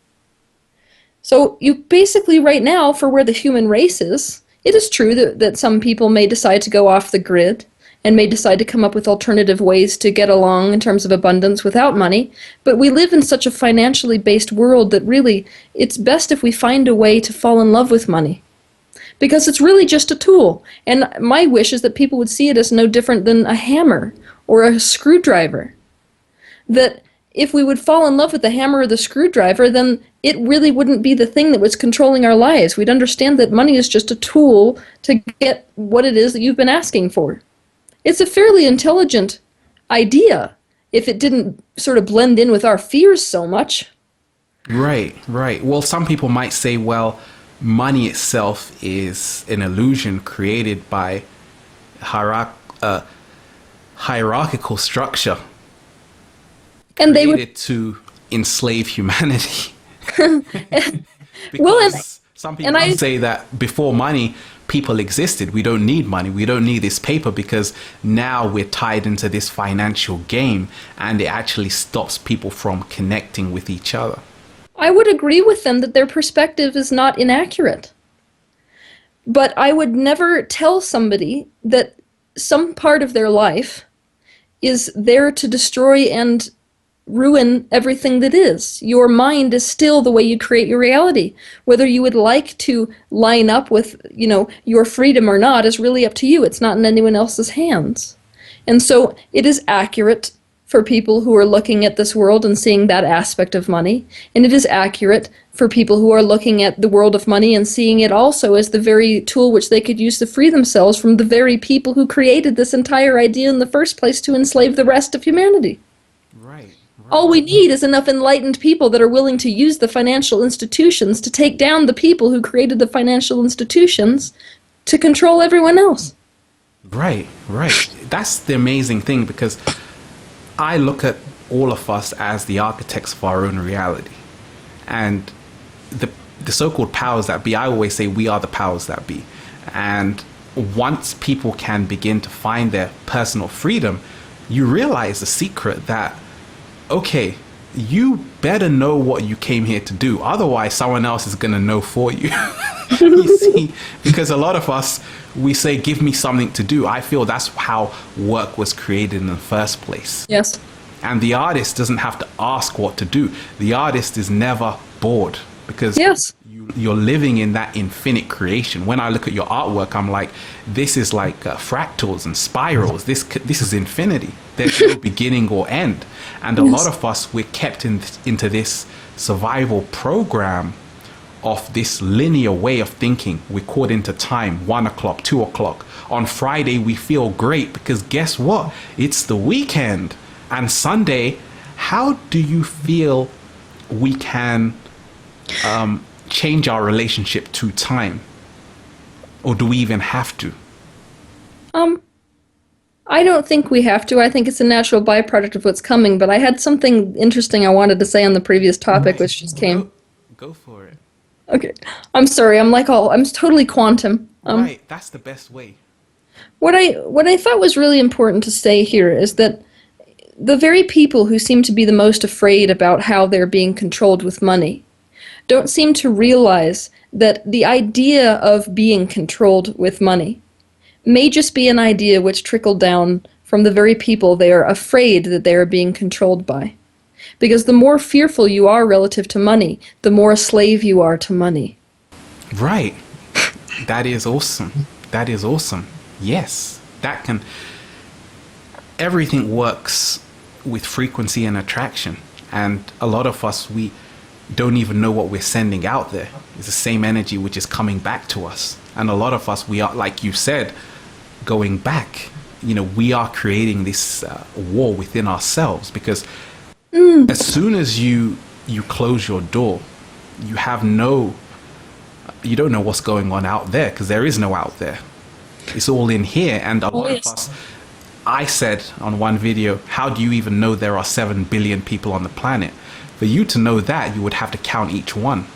So you basically right now, for where the human race is, it is true that some people may decide to go off the grid and may decide to come up with alternative ways to get along in terms of abundance without money. But we live in such a financially based world that really it's best if we find a way to fall in love with money. Because it's really just a tool. And my wish is that people would see it as no different than a hammer or a screwdriver. That if we would fall in love with the hammer or the screwdriver, then it really wouldn't be the thing that was controlling our lives. We'd understand that money is just a tool to get what it is that you've been asking for. It's a fairly intelligent idea if it didn't sort of blend in with our fears so much. Right, right. Well, some people might say, well, money itself is an illusion created by hierarchical structure. And they would to enslave humanity. well, Some people say that before money, people existed. We don't need money. We don't need this paper because now we're tied into this financial game, and it actually stops people from connecting with each other. I would agree with them that their perspective is not inaccurate. But I would never tell somebody that some part of their life is there to destroy and ruin everything that is. Your mind is still the way you create your reality. Whether you would like to line up with, your freedom or not is really up to you. It's not in anyone else's hands. And so it is accurate for people who are looking at this world and seeing that aspect of money. And it is accurate for people who are looking at the world of money and seeing it also as the very tool which they could use to free themselves from the very people who created this entire idea in the first place to enslave the rest of humanity. Right. All we need is enough enlightened people that are willing to use the financial institutions to take down the people who created the financial institutions to control everyone else. Right, right. That's the amazing thing, because I look at all of us as the architects of our own reality. And the so-called powers that be, I always say we are the powers that be. And once people can begin to find their personal freedom, you realize the secret that, okay, you better know what you came here to do. Otherwise, someone else is going to know for you. You see, because a lot of us, we say, give me something to do. I feel that's how work was created in the first place. Yes. And the artist doesn't have to ask what to do. The artist is never bored because yes. You're living in that infinite creation. When I look at your artwork, I'm like, this is like fractals and spirals. This is infinity. There's no beginning or end. And a lot of us, we're kept into this survival program of this linear way of thinking. We're caught into time, 1 o'clock, 2 o'clock. On Friday, we feel great because guess what? It's the weekend. And Sunday, how do you feel we can change our relationship to time? Or do we even have to? I don't think we have to. I think it's a natural byproduct of what's coming, but I had something interesting I wanted to say on the previous topic, which just came. Go for it. Okay. I'm sorry, I'm totally quantum. Right, that's the best way. What I thought was really important to say here is that the very people who seem to be the most afraid about how they're being controlled with money don't seem to realize that the idea of being controlled with money may just be an idea which trickled down from the very people they are afraid that they are being controlled by. Because the more fearful you are relative to money, the more a slave you are to money. Right. That is awesome. That is awesome. Yes. Everything works with frequency and attraction. And a lot of us, we don't even know what we're sending out there. It's the same energy which is coming back to us. And a lot of us, we are, like you said, going back. We are creating this war within ourselves because as soon as you close your door, you don't know what's going on out there because there is no out there. It's all in here. And a lot of us, I said on one video, how do you even know there are 7 billion people on the planet? For you to know that, you would have to count each one.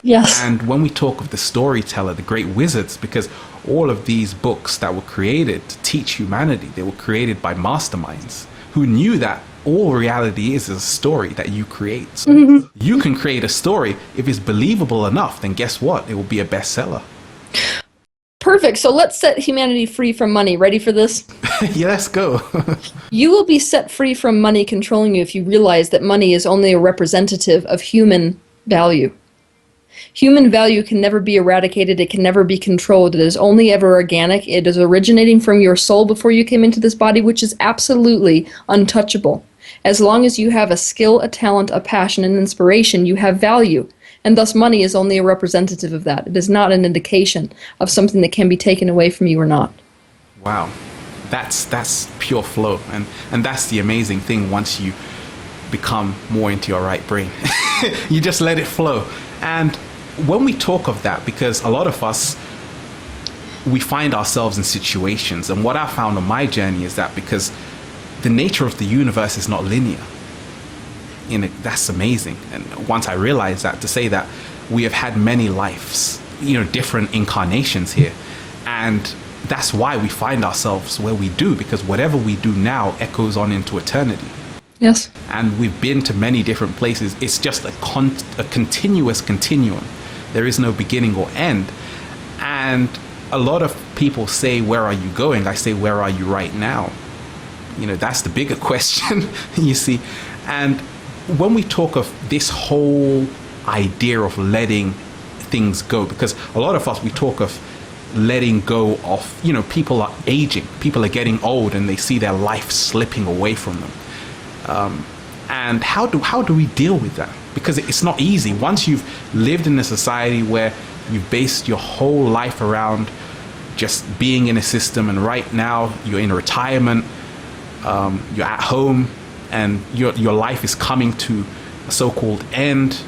Yes. And when we talk of the storyteller, the great wizards, because all of these books that were created to teach humanity, they were created by masterminds who knew that all reality is a story that you create. So you can create a story. If it's believable enough, then guess what? It will be a bestseller. Perfect. So let's set humanity free from money. Ready for this? Yeah, let's go. You will be set free from money controlling you if you realize that money is only a representative of human value. Human value can never be eradicated. It can never be controlled. It is only ever organic. It is originating from your soul before you came into this body, which is absolutely untouchable. As long as you have a skill, a talent, a passion, and inspiration, you have value. And thus money is only a representative of that. It is not an indication of something that can be taken away from you or not. Wow. That's pure flow. And that's the amazing thing once you become more into your right brain. You just let it flow. And when we talk of that, because a lot of us, we find ourselves in situations, and what I found on my journey is that because the nature of the universe is not linear. That's amazing. And once I realized that, to say that we have had many lives, different incarnations here. And that's why we find ourselves where we do, because whatever we do now echoes on into eternity. Yes. And we've been to many different places. It's just a continuous continuum. There is no beginning or end. And a lot of people say, where are you going? I say, where are you right now? That's the bigger question, you see. And when we talk of this whole idea of letting things go, because a lot of us, we talk of letting go of, people are aging, people are getting old, and they see their life slipping away from them. And how do we deal with that? Because it's not easy. Once you've lived in a society where you've based your whole life around just being in a system, and right now you're in retirement, you're at home, and your life is coming to a so-called end,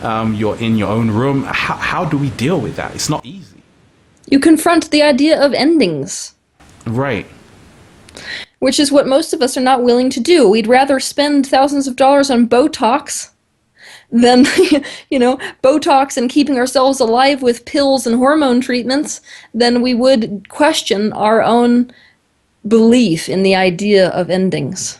you're in your own room. How do we deal with that? It's not easy. You confront the idea of endings. Right. Which is what most of us are not willing to do. We'd rather spend thousands of dollars on Botox than, Botox and keeping ourselves alive with pills and hormone treatments than we would question our own belief in the idea of endings.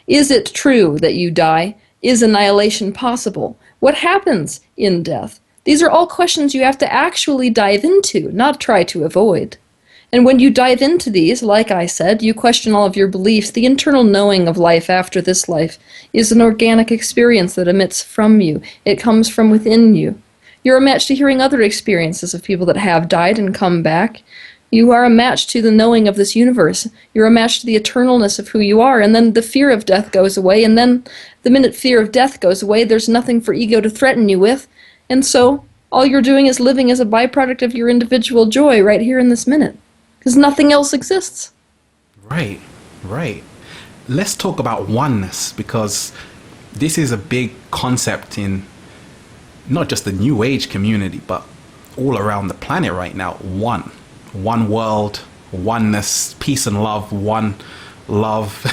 Is it true that you die? Is annihilation possible? What happens in death? These are all questions you have to actually dive into, not try to avoid. And when you dive into these, like I said, you question all of your beliefs. The internal knowing of life after this life is an organic experience that emits from you. It comes from within you. You're a match to hearing other experiences of people that have died and come back. You are a match to the knowing of this universe. You're a match to the eternalness of who you are. And then the fear of death goes away. And then the minute fear of death goes away, there's nothing for ego to threaten you with. And so all you're doing is living as a byproduct of your individual joy right here in this minute. Because nothing else exists. Right. Let's talk about oneness, because this is a big concept in not just the New Age community, but all around the planet right now. One world, oneness, peace and love, one love.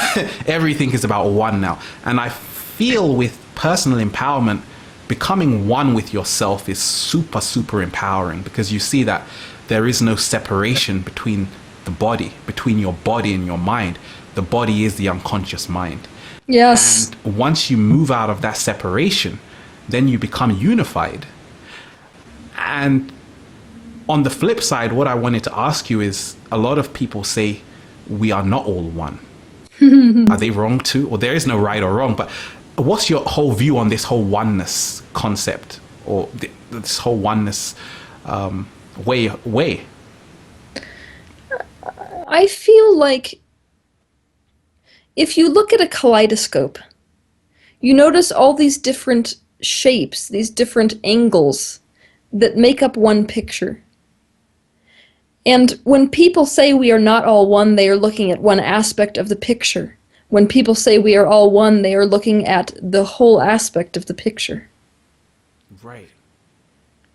Everything is about one now. And I feel with personal empowerment, becoming one with yourself is super, super empowering, because you see that there is no separation between between your body and your mind. The body is the unconscious mind. Yes. And once you move out of that separation, then you become unified. And on the flip side, what I wanted to ask you is, a lot of people say we are not all one. Are they wrong too? Or there is no right or wrong, but what's your whole view on this whole oneness concept, or this whole oneness way? I feel like if you look at a kaleidoscope, you notice all these different shapes, these different angles that make up one picture. And when people say we are not all one, they are looking at one aspect of the picture. When people say we are all one, they are looking at the whole aspect of the picture. Right.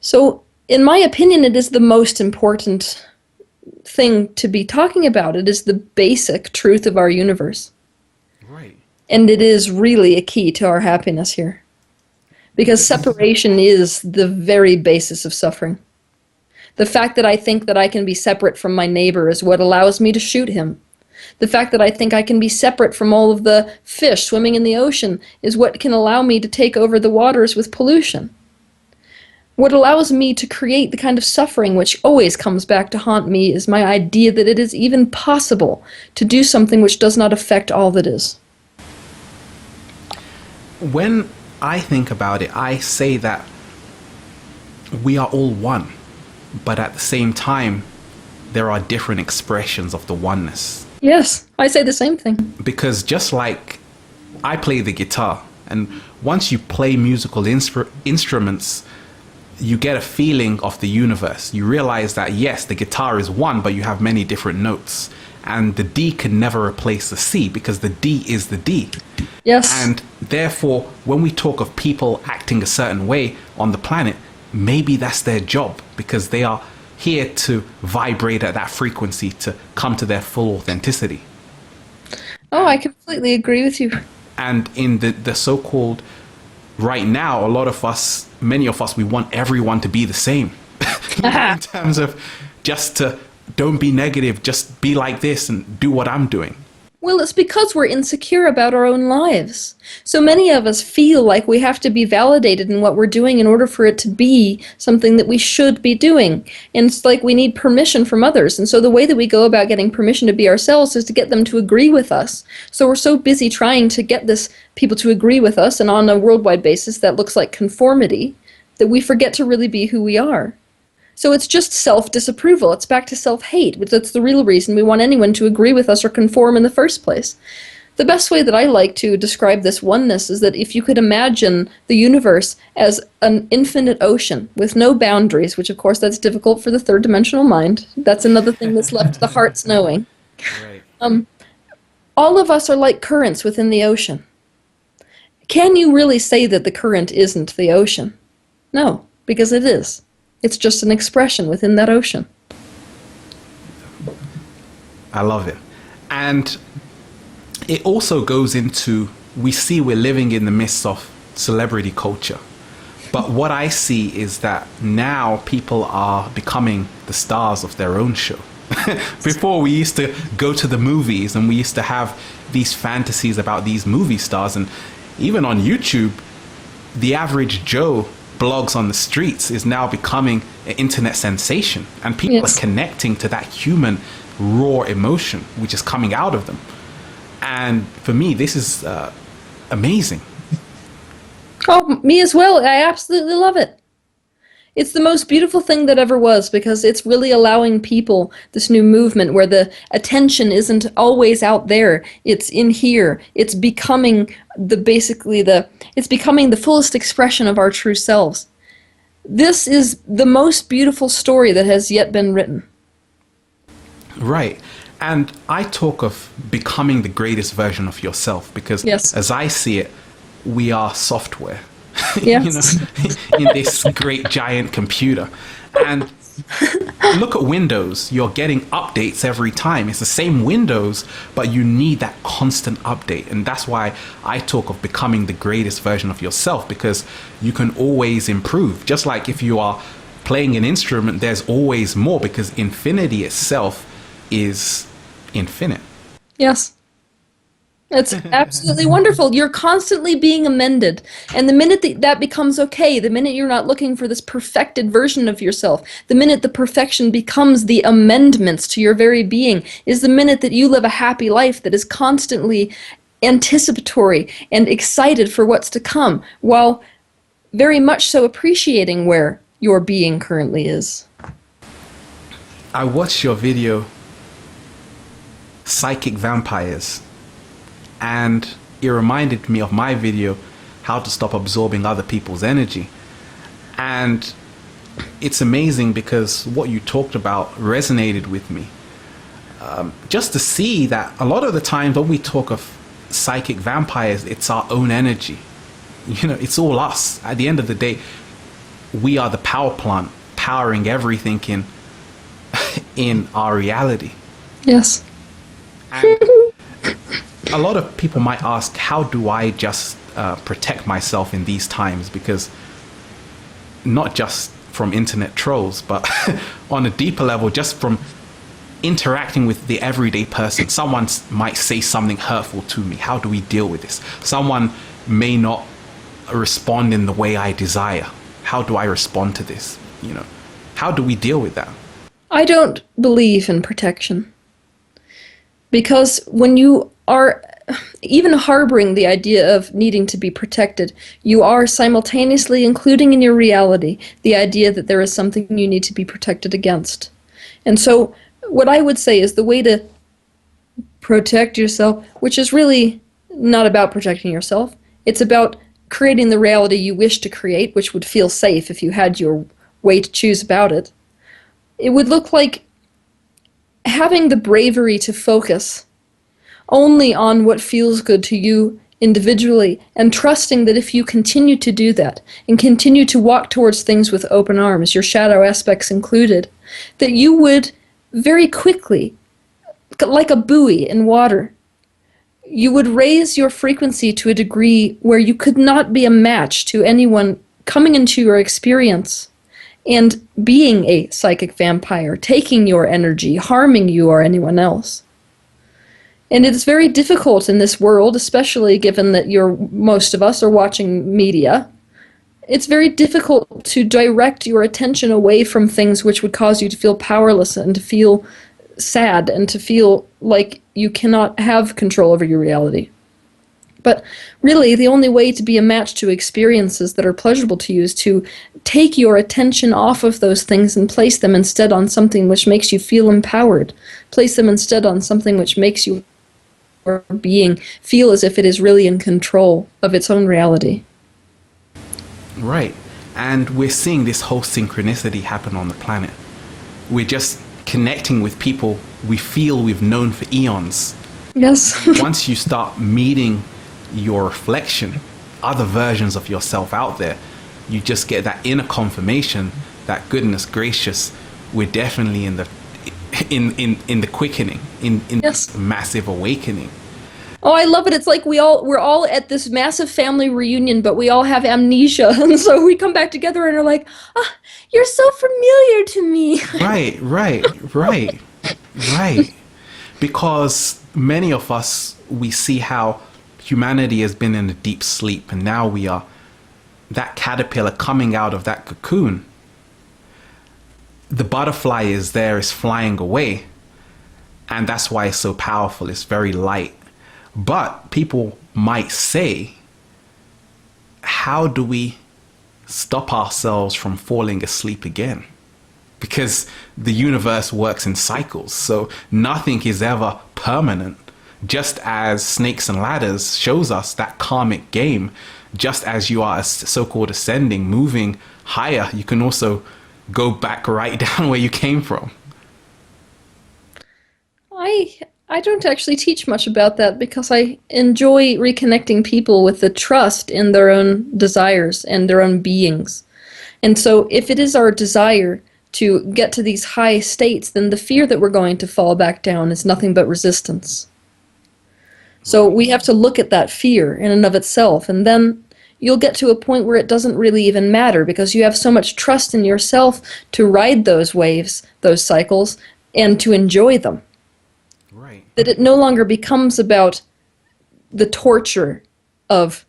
So, in my opinion, it is the most important thing to be talking about. It is the basic truth of our universe. Right. And it is really a key to our happiness here. Because separation is the very basis of suffering. The fact that I think that I can be separate from my neighbor is what allows me to shoot him. The fact that I think I can be separate from all of the fish swimming in the ocean is what can allow me to take over the waters with pollution. What allows me to create the kind of suffering which always comes back to haunt me is my idea that it is even possible to do something which does not affect all that is. When I think about it, I say that we are all one, but at the same time, there are different expressions of the oneness. Yes, I say the same thing. Because just like I play the guitar, and once you play musical instruments, you get a feeling of the universe. You realize that yes, the guitar is one, but you have many different notes. And the D can never replace the C because the D is the D. Yes. And therefore, when we talk of people acting a certain way on the planet, maybe that's their job because they are here to vibrate at that frequency to come to their full authenticity. Oh, I completely agree with you. And in the so-called right now, a lot of us, many of us, we want everyone to be the same. In terms of just to don't be negative, just be like this and do what I'm doing. Well, it's because we're insecure about our own lives. So many of us feel like we have to be validated in what we're doing in order for it to be something that we should be doing. And it's like we need permission from others. And so the way that we go about getting permission to be ourselves is to get them to agree with us. So we're so busy trying to get this people to agree with us, and on a worldwide basis that looks like conformity, that we forget to really be who we are. So it's just self-disapproval. It's back to self-hate, but that's the real reason we want anyone to agree with us or conform in the first place. The best way that I like to describe this oneness is that if you could imagine the universe as an infinite ocean with no boundaries, which of course that's difficult for the third dimensional mind. That's another thing that's left to the heart's knowing. Right. All of us are like currents within the ocean. Can you really say that the current isn't the ocean? No, because it is. It's just an expression within that ocean. I love it. And it also goes into, we see we're living in the midst of celebrity culture. But what I see is that now people are becoming the stars of their own show. Before we used to go to the movies and we used to have these fantasies about these movie stars. And even on YouTube, the average Joe blogs on the streets is now becoming an internet sensation, and people are connecting to that human raw emotion which is coming out of them. And for me, this is amazing. Oh, me as well. I absolutely love it. It's the most beautiful thing that ever was, because it's really allowing people this new movement where the attention isn't always out there. It's in here. It's becoming it's becoming the fullest expression of our true selves. This is the most beautiful story that has yet been written. Right. And I talk of becoming the greatest version of yourself because as I see it, we are software. Yes. In this great giant computer. And look at Windows. You're getting updates every time. It's the same Windows, but you need that constant update. And that's why I talk of becoming the greatest version of yourself, because you can always improve. Just like if you are playing an instrument, there's always more, because infinity itself is infinite. Yes. It's absolutely wonderful. You're constantly being amended. And the minute that becomes okay, the minute you're not looking for this perfected version of yourself, the minute the perfection becomes the amendments to your very being, is the minute that you live a happy life that is constantly anticipatory and excited for what's to come, while very much so appreciating where your being currently is. I watched your video, Psychic Vampires, and it reminded me of my video, How to Stop Absorbing Other People's Energy. And it's amazing because what you talked about resonated with me. Just to see that a lot of the time when we talk of psychic vampires, it's our own energy. It's all us. At the end of the day, we are the power plant powering everything in our reality. Yes. And a lot of people might ask, how do I just protect myself in these times? Because not just from internet trolls, but on a deeper level, just from interacting with the everyday person. Someone might say something hurtful to me. How do we deal with this? Someone may not respond in the way I desire. How do I respond to this? You know, how do we deal with that? I don't believe in protection. Because when you are even harboring the idea of needing to be protected, you are simultaneously including in your reality the idea that there is something you need to be protected against. And so what I would say is the way to protect yourself, which is really not about protecting yourself, it's about creating the reality you wish to create, which would feel safe if you had your way to choose about it. It would look like having the bravery to focus only on what feels good to you individually, and trusting that if you continue to do that and continue to walk towards things with open arms, your shadow aspects included, that you would very quickly, like a buoy in water, you would raise your frequency to a degree where you could not be a match to anyone coming into your experience and being a psychic vampire, taking your energy, harming you or anyone else. And it's very difficult in this world, especially given that most of us are watching media. It's very difficult to direct your attention away from things which would cause you to feel powerless and to feel sad and to feel like you cannot have control over your reality. But really, the only way to be a match to experiences that are pleasurable to you is to take your attention off of those things and place them instead on something which makes you feel empowered. Place them instead on something which makes your being feel as if it is really in control of its own reality. Right. And we're seeing this whole synchronicity happen on the planet. We're just connecting with people we feel we've known for eons. Yes. Once you start meeting your reflection, other versions of yourself out there, you just get that inner confirmation that goodness gracious, we're definitely in the quickening, in Yes. this massive awakening. Oh, I love it. It's like we're all at this massive family reunion, but we all have amnesia, and so we come back together and are like, "Ah, you're so familiar to me." Right. Because many of us, we see how humanity has been in a deep sleep, and now we are that caterpillar coming out of that cocoon. The butterfly is there, is flying away, and that's why it's so powerful. It's very light. But people might say, how do we stop ourselves from falling asleep again? Because the universe works in cycles, so nothing is ever permanent. Just as Snakes and Ladders shows us that karmic game, just as you are so-called ascending, moving higher, you can also go back right down where you came from. I don't actually teach much about that because I enjoy reconnecting people with the trust in their own desires and their own beings. And so if it is our desire to get to these high states, then the fear that we're going to fall back down is nothing but resistance. So we have to look at that fear in and of itself, and then you'll get to a point where it doesn't really even matter because you have so much trust in yourself to ride those waves, those cycles, and to enjoy them. Right. That it no longer becomes about the torture of,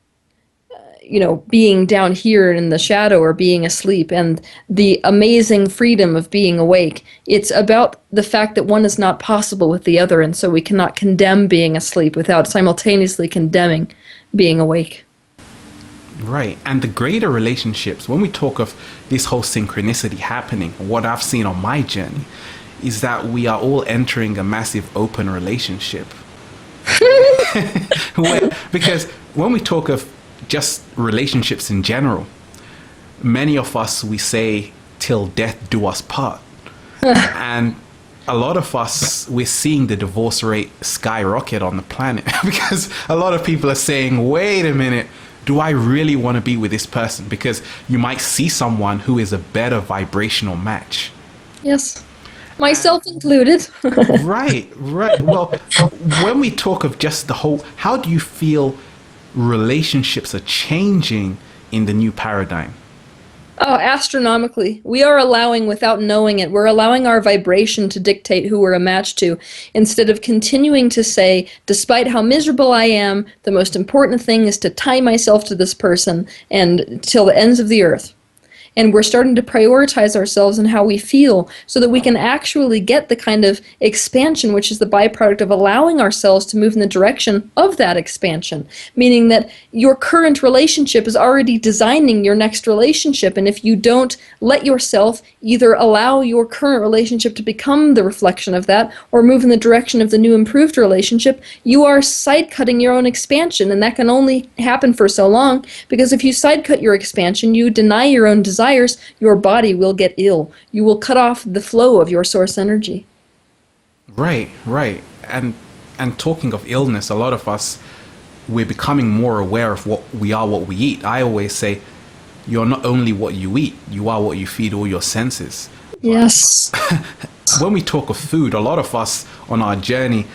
being down here in the shadow or being asleep and the amazing freedom of being awake. It's about the fact that one is not possible with the other, and so we cannot condemn being asleep without simultaneously condemning being awake. Right. And the greater relationships, when we talk of this whole synchronicity happening, what I've seen on my journey is that we are all entering a massive open relationship. Because when we talk of just relationships in general, many of us, we say, till death do us part. And a lot of us, we're seeing the divorce rate skyrocket on the planet because a lot of people are saying, wait a minute, do I really want to be with this person? Because you might see someone who is a better vibrational match. Yes. Myself included. Right. Well, when we talk of just the whole, how do you feel relationships are changing in the new paradigm? Oh, astronomically. We are allowing, without knowing it, we're allowing our vibration to dictate who we're a match to, instead of continuing to say, despite how miserable I am, the most important thing is to tie myself to this person and till the ends of the earth. And we're starting to prioritize ourselves and how we feel so that we can actually get the kind of expansion which is the byproduct of allowing ourselves to move in the direction of that expansion. Meaning that your current relationship is already designing your next relationship, and if you don't let yourself either allow your current relationship to become the reflection of that or move in the direction of the new improved relationship, you are side-cutting your own expansion, and that can only happen for so long, because if you side-cut your expansion, you deny your own desires, your body will get ill. You will cut off the flow of your source energy. Right, right. And talking of illness, a lot of us, we're becoming more aware of what we eat. I always say, you're not only what you eat, you are what you feed all your senses. Yes. When we talk of food, a lot of us on our journey,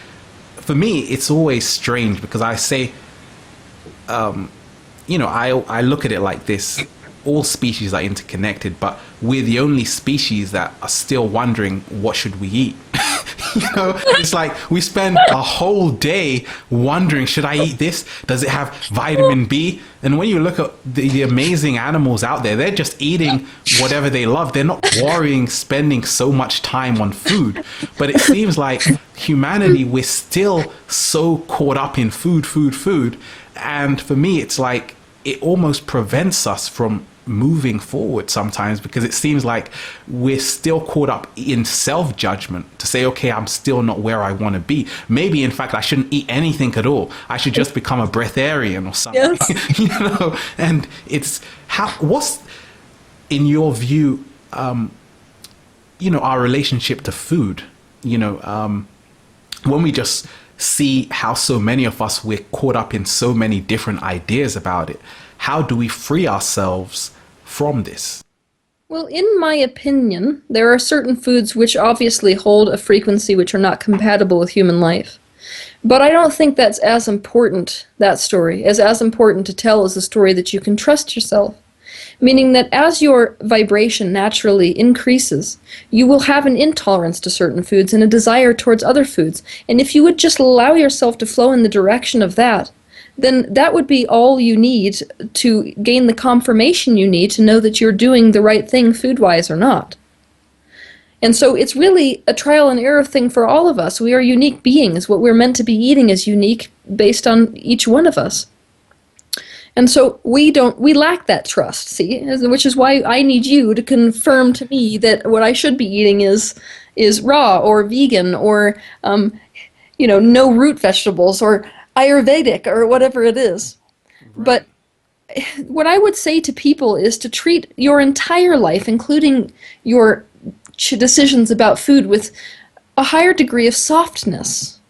for me, it's always strange because I say, I look at it like this. All species are interconnected, but we're the only species that are still wondering, what should we eat? It's like we spend a whole day wondering, should I eat this? Does it have vitamin B? And when you look at the amazing animals out there, they're just eating whatever they love. They're not worrying, spending so much time on food. But it seems like humanity, we're still so caught up in food. And for me, it's like it almost prevents us from moving forward sometimes, because it seems like we're still caught up in self-judgment to say, okay, I'm still not where I want to be. Maybe, in fact, I shouldn't eat anything at all. I should just become a breatharian or something. Yes. And it's what's in your view, our relationship to food, when we just see how so many of us, we're caught up in so many different ideas about it. How do we free ourselves from this? Well, in my opinion, there are certain foods which obviously hold a frequency which are not compatible with human life. But I don't think that's as important, that story, as important to tell as the story that you can trust yourself. Meaning that as your vibration naturally increases, you will have an intolerance to certain foods and a desire towards other foods. And if you would just allow yourself to flow in the direction of that, then that would be all you need to gain the confirmation you need to know that you're doing the right thing food-wise or not. And so it's really a trial and error thing for all of us. We are unique beings. What we're meant to be eating is unique based on each one of us. And so we lack that trust, see, which is why I need you to confirm to me that what I should be eating is raw or vegan or, no root vegetables or Ayurvedic or whatever it is. Right. But what I would say to people is to treat your entire life, including your decisions about food, with a higher degree of softness.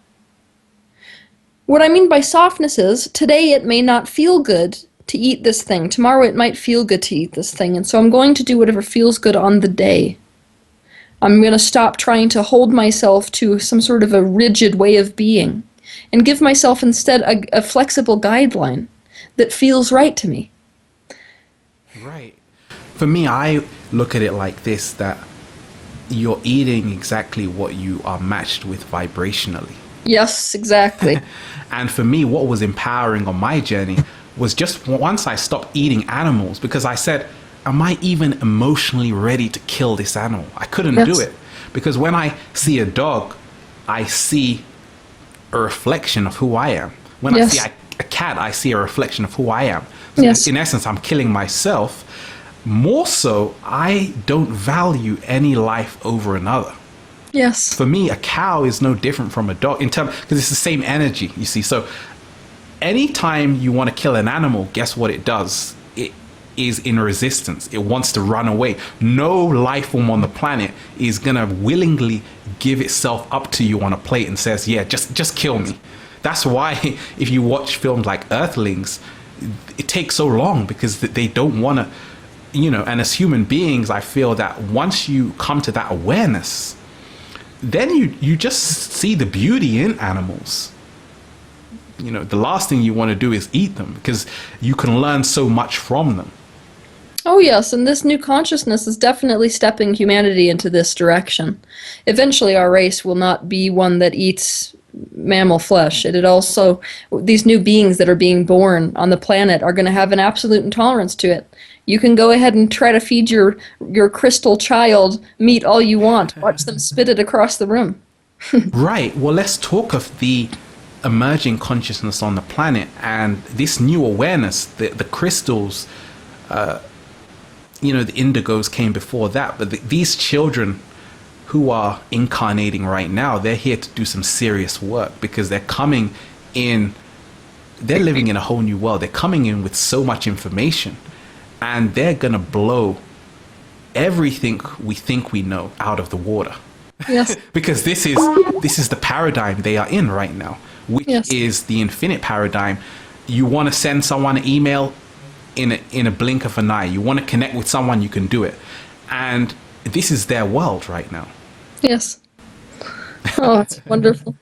What I mean by softness is, today it may not feel good to eat this thing. Tomorrow it might feel good to eat this thing. And so I'm going to do whatever feels good on the day. I'm going to stop trying to hold myself to some sort of a rigid way of being and give myself instead a flexible guideline that feels right to me. Right. For me, I look at it like this, that you're eating exactly what you are matched with vibrationally. Yes, exactly. And for me, what was empowering on my journey was just once I stopped eating animals, because I said, am I even emotionally ready to kill this animal? I couldn't do it. Because when I see a dog, I see a reflection of who I am. When I see a cat, I see a reflection of who I am. So in essence, I'm killing myself. More so, I don't value any life over another. Yes. For me, a cow is no different from a dog in terms, because it's the same energy, you see. So anytime you want to kill an animal, guess what it does? It is in resistance. It wants to run away. No life form on the planet is going to willingly give itself up to you on a plate and says, yeah, just kill me. That's why if you watch films like Earthlings, it takes so long, because they don't want to, and as human beings, I feel that once you come to that awareness, then you just see the beauty in animals. The last thing you want to do is eat them, because you can learn so much from them. Oh, yes, and this new consciousness is definitely stepping humanity into this direction. Eventually, our race will not be one that eats mammal flesh. It also, these new beings that are being born on the planet are going to have an absolute intolerance to it. You can go ahead and try to feed your crystal child meat all you want. Watch them spit it across the room. Right. Well, let's talk of the emerging consciousness on the planet and this new awareness, the crystals. The indigos came before that, but these children who are incarnating right now, they're here to do some serious work because they're coming in, they're living in a whole new world. They're coming in with so much information, and they're going to blow everything we think we know out of the water. Yes. Because this is the paradigm they are in right now, which Yes. is the infinite paradigm. You want to send someone an email in a blink of an eye. You want to connect with someone, you can do it. And this is their world right now. Yes. Oh, it's wonderful.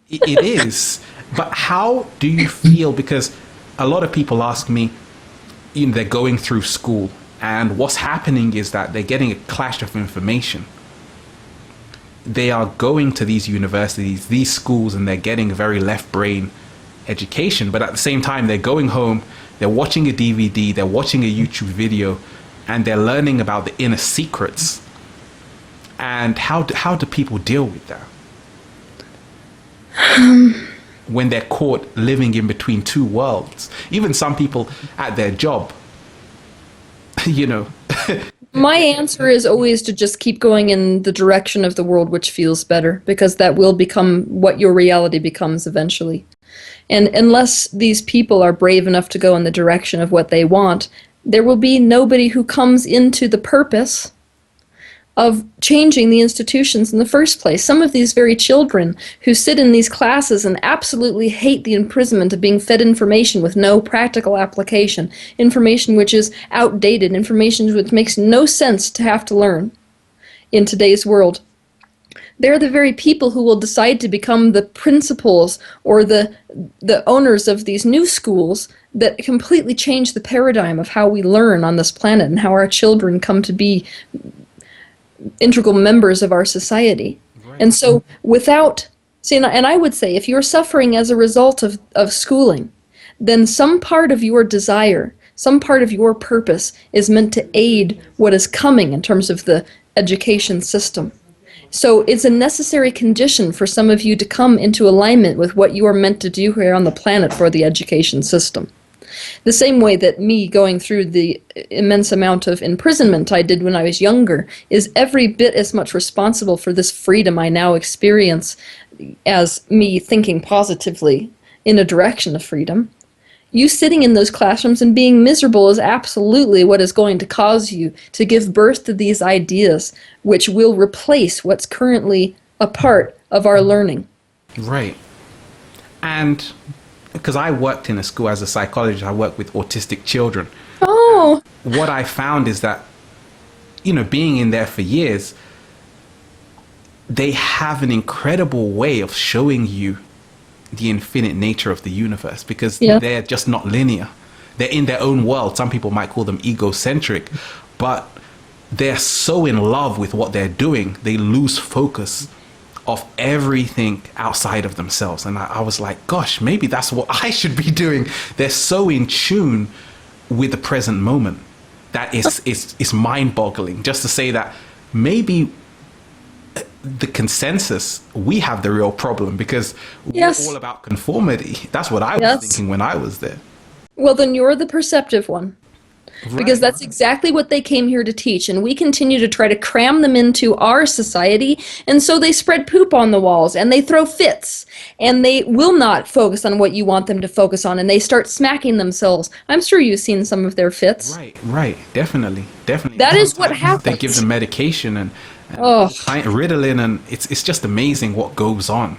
It is. But how do you feel? Because a lot of people ask me, they're going through school, and what's happening is that they're getting a clash of information. They are going to these universities, these schools, and they're getting a very left brain education. But at the same time, they're going home, they're watching a DVD, they're watching a YouTube video, and they're learning about the inner secrets. And how do people deal with that? When they're caught living in between two worlds. Even some people at their job, My answer is always to just keep going in the direction of the world which feels better, because that will become what your reality becomes eventually. And unless these people are brave enough to go in the direction of what they want, there will be nobody who comes into the purpose of changing the institutions in the first place. Some of these very children who sit in these classes and absolutely hate the imprisonment of being fed information with no practical application, information which is outdated, information which makes no sense to have to learn in today's world. They're the very people who will decide to become the principals or the owners of these new schools that completely change the paradigm of how we learn on this planet and how our children come to be integral members of our society. Right. And so and I would say, if you're suffering as a result of schooling, then some part of your desire, some part of your purpose is meant to aid what is coming in terms of the education system. So it's a necessary condition for some of you to come into alignment with what you are meant to do here on the planet for the education system. The same way that me going through the immense amount of imprisonment I did when I was younger is every bit as much responsible for this freedom I now experience as me thinking positively in a direction of freedom. You sitting in those classrooms and being miserable is absolutely what is going to cause you to give birth to these ideas which will replace what's currently a part of our learning. Right. And because I worked in a school as a psychologist, I worked with autistic children. Oh. What I found is that, being in there for years, they have an incredible way of showing you the infinite nature of the universe, because they're just not linear. They're in their own world. Some people might call them egocentric, but they're so in love with what they're doing, they lose focus of everything outside of themselves. And I was like, gosh, maybe that's what I should be doing. They're so in tune with the present moment that it's mind-boggling just to say that maybe the consensus, we have the real problem, because we're all about conformity. That's what I was thinking when I was there. Well, then you're the perceptive one. Right. Because that's exactly what they came here to teach, and we continue to try to cram them into our society, and so they spread poop on the walls, and they throw fits, and they will not focus on what you want them to focus on, and they start smacking themselves. I'm sure you've seen some of their fits. Right, definitely. That is what happens. They give them medication and Ritalin, and it's just amazing what goes on.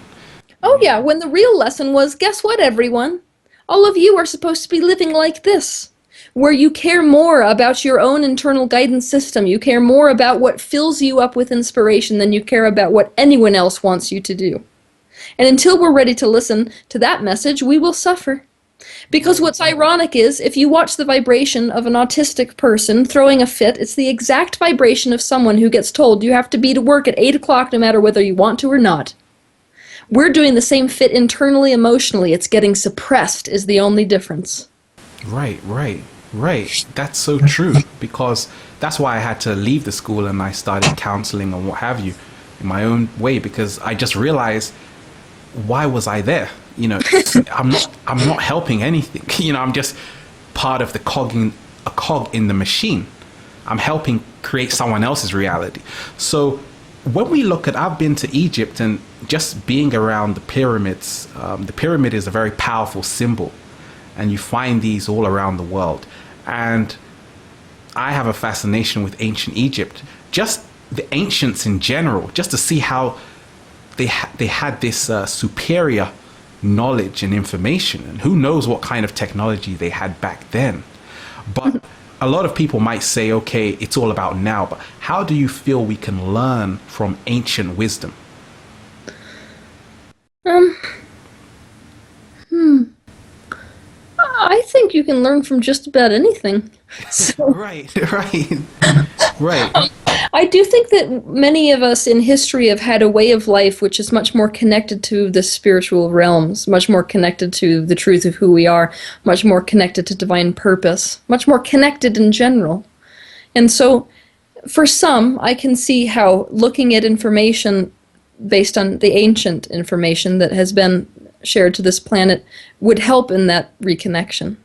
Oh yeah, when the real lesson was, guess what, everyone? All of you are supposed to be living like this, where you care more about your own internal guidance system. You care more about what fills you up with inspiration than you care about what anyone else wants you to do. And until we're ready to listen to that message, we will suffer. Because what's ironic is, if you watch the vibration of an autistic person throwing a fit, it's the exact vibration of someone who gets told you have to be to work at 8 o'clock no matter whether you want to or not. We're doing the same fit internally, emotionally. It's getting suppressed is the only difference. Right. That's so true, because that's why I had to leave the school and I started counseling and what have you in my own way, because I just realized, why was I there? You know, I'm not helping anything. You know, I'm just part of a cog in the machine. I'm helping create someone else's reality. So when we look at, I've been to Egypt, and just being around the pyramids, the pyramid is a very powerful symbol, and you find these all around the world. And I have a fascination with ancient Egypt, just the ancients in general, just to see how they had this superior knowledge and information, and who knows what kind of technology they had back then. But a lot of people might say, okay, it's all about now, but how do you feel we can learn from ancient wisdom? I think you can learn from just about anything. So, Right. I do think that many of us in history have had a way of life which is much more connected to the spiritual realms, much more connected to the truth of who we are, much more connected to divine purpose, much more connected in general. And so, for some, I can see how looking at information based on the ancient information that has been shared to this planet would help in that reconnection.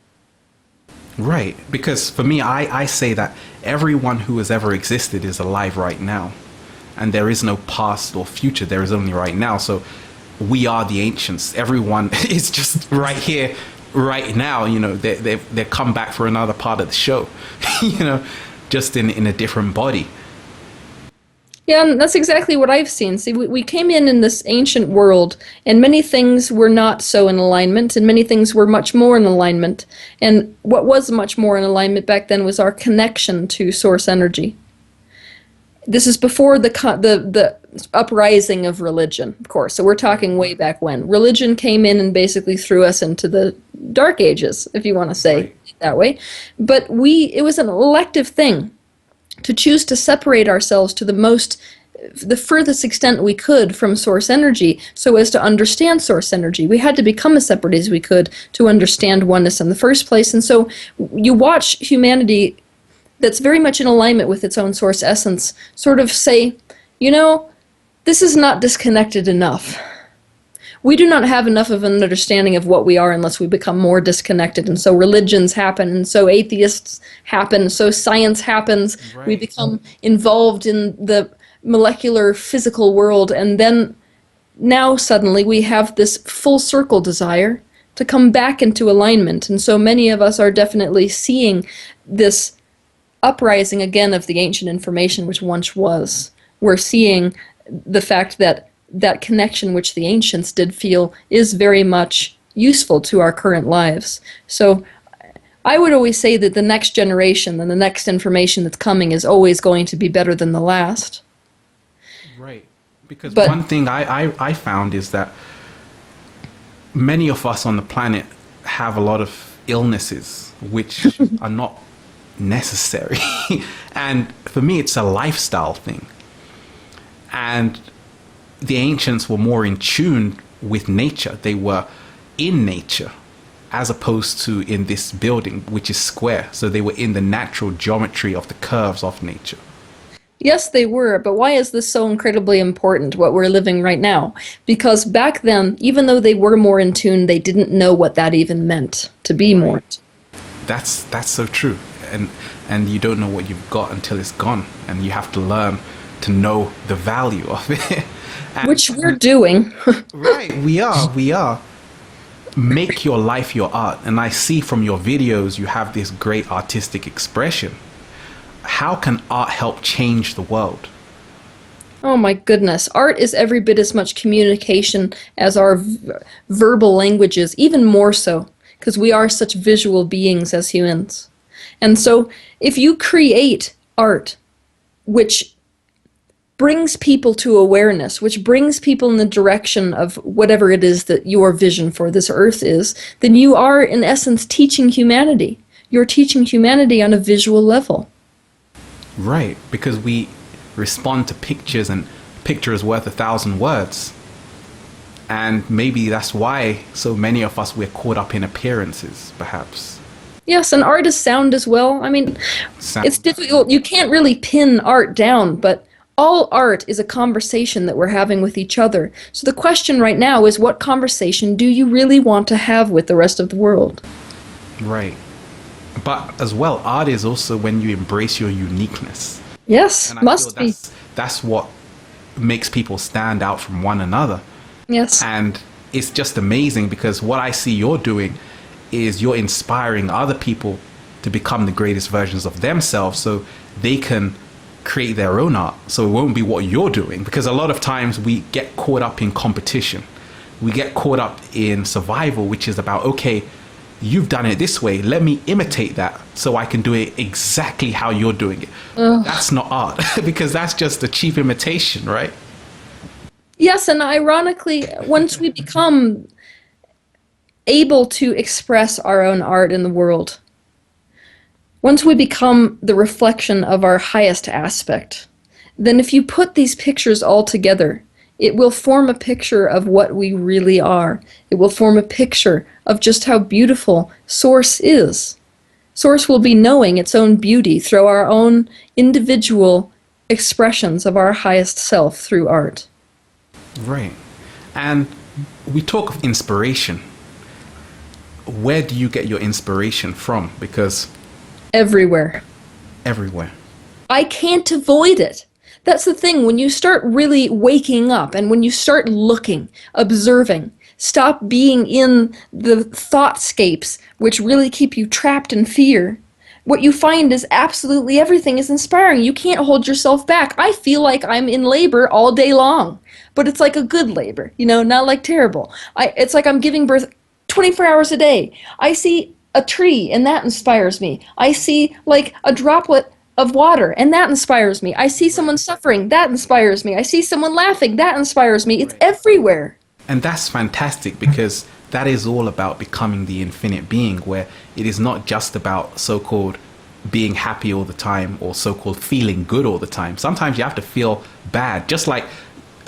Right, because for me, I say that everyone who has ever existed is alive right now, and there is no past or future, there is only right now. So we are the ancients. Everyone is just right here, right now. You know, they've come back for another part of the show, you know, just in a different body. Yeah, and that's exactly what I've seen. See, we came in this ancient world, and many things were not so in alignment, and many things were much more in alignment. And what was much more in alignment back then was our connection to source energy. This is before the uprising of religion, of course. So we're talking way back when. Religion came in and basically threw us into the dark ages, if you want to say it that way. But it was an elective thing to choose to separate ourselves to the furthest extent we could from source energy so as to understand source energy. We had to become as separate as we could to understand oneness in the first place. And so you watch humanity that's very much in alignment with its own source essence sort of say, you know, this is not disconnected enough. We do not have enough of an understanding of what we are unless we become more disconnected. And so religions happen, and so atheists happen, so science happens. Right. We become involved in the molecular physical world, and then now suddenly we have this full circle desire to come back into alignment. And so many of us are definitely seeing this uprising again of the ancient information which once was. We're seeing the fact that connection which the ancients did feel is very much useful to our current lives. So I would always say that the next generation and the next information that's coming is always going to be better than the last. Right. Because one thing I found is that many of us on the planet have a lot of illnesses which are not necessary. And for me, it's a lifestyle thing. And the ancients were more in tune with nature. They were in nature as opposed to in this building, which is square. So they were in the natural geometry of the curves of nature. Yes, they were, but why is this so incredibly important, what we're living right now? Because back then, even though they were more in tune, they didn't know what that even meant, to be more. That's so true. And you don't know what you've got until it's gone. And you have to learn to know the value of it. Which we're doing. Right, we are. Make your life your art. And I see from your videos you have this great artistic expression. How can art help change the world? Oh my goodness. Art is every bit as much communication as our verbal languages, even more so, because we are such visual beings as humans. And so if you create art which brings people to awareness, which brings people in the direction of whatever it is that your vision for this earth is, then you are, in essence, teaching humanity. You're teaching humanity on a visual level. Right, because we respond to pictures, and a picture is worth 1,000 words. And maybe that's why so many of us, we're caught up in appearances, perhaps. Yes, and art is sound as well. I mean, it's difficult. You can't really pin art down, but all art is a conversation that we're having with each other. So the question right now is, what conversation do you really want to have with the rest of the world? Right. But as well, art is also when you embrace your uniqueness. Yes, And I must feel be. that's what makes people stand out from one another. Yes. And it's just amazing, because what I see you're doing is you're inspiring other people to become the greatest versions of themselves, so they can create their own art. So it won't be what you're doing, because a lot of times we get caught up in competition. We get caught up in survival, which is about, okay, you've done it this way, let me imitate that so I can do it exactly how you're doing it. That's not art, because that's just a cheap imitation, right? Yes, and ironically, once we become able to express our own art in the world, once we become the reflection of our highest aspect, then if you put these pictures all together, it will form a picture of what we really are. It will form a picture of just how beautiful Source is. Source will be knowing its own beauty through our own individual expressions of our highest self through art. Right. And we talk of inspiration. Where do you get your inspiration from? Because Everywhere. everywhere. I can't avoid it. That's the thing. When you start really waking up and when you start looking, observing, stop being in the thoughtscapes which really keep you trapped in fear, what you find is absolutely everything is inspiring. You can't hold yourself back. I feel like I'm in labor all day long, but it's like a good labor, not like terrible. It's like I'm giving birth 24 hours a day. I see a tree and that inspires me. I see like a droplet of water and that inspires me. I see someone suffering, that inspires me. I see someone laughing, that inspires me. It's everywhere. And that's fantastic, because that is all about becoming the infinite being, where it is not just about so-called being happy all the time, or so-called feeling good all the time. Sometimes you have to feel bad, just like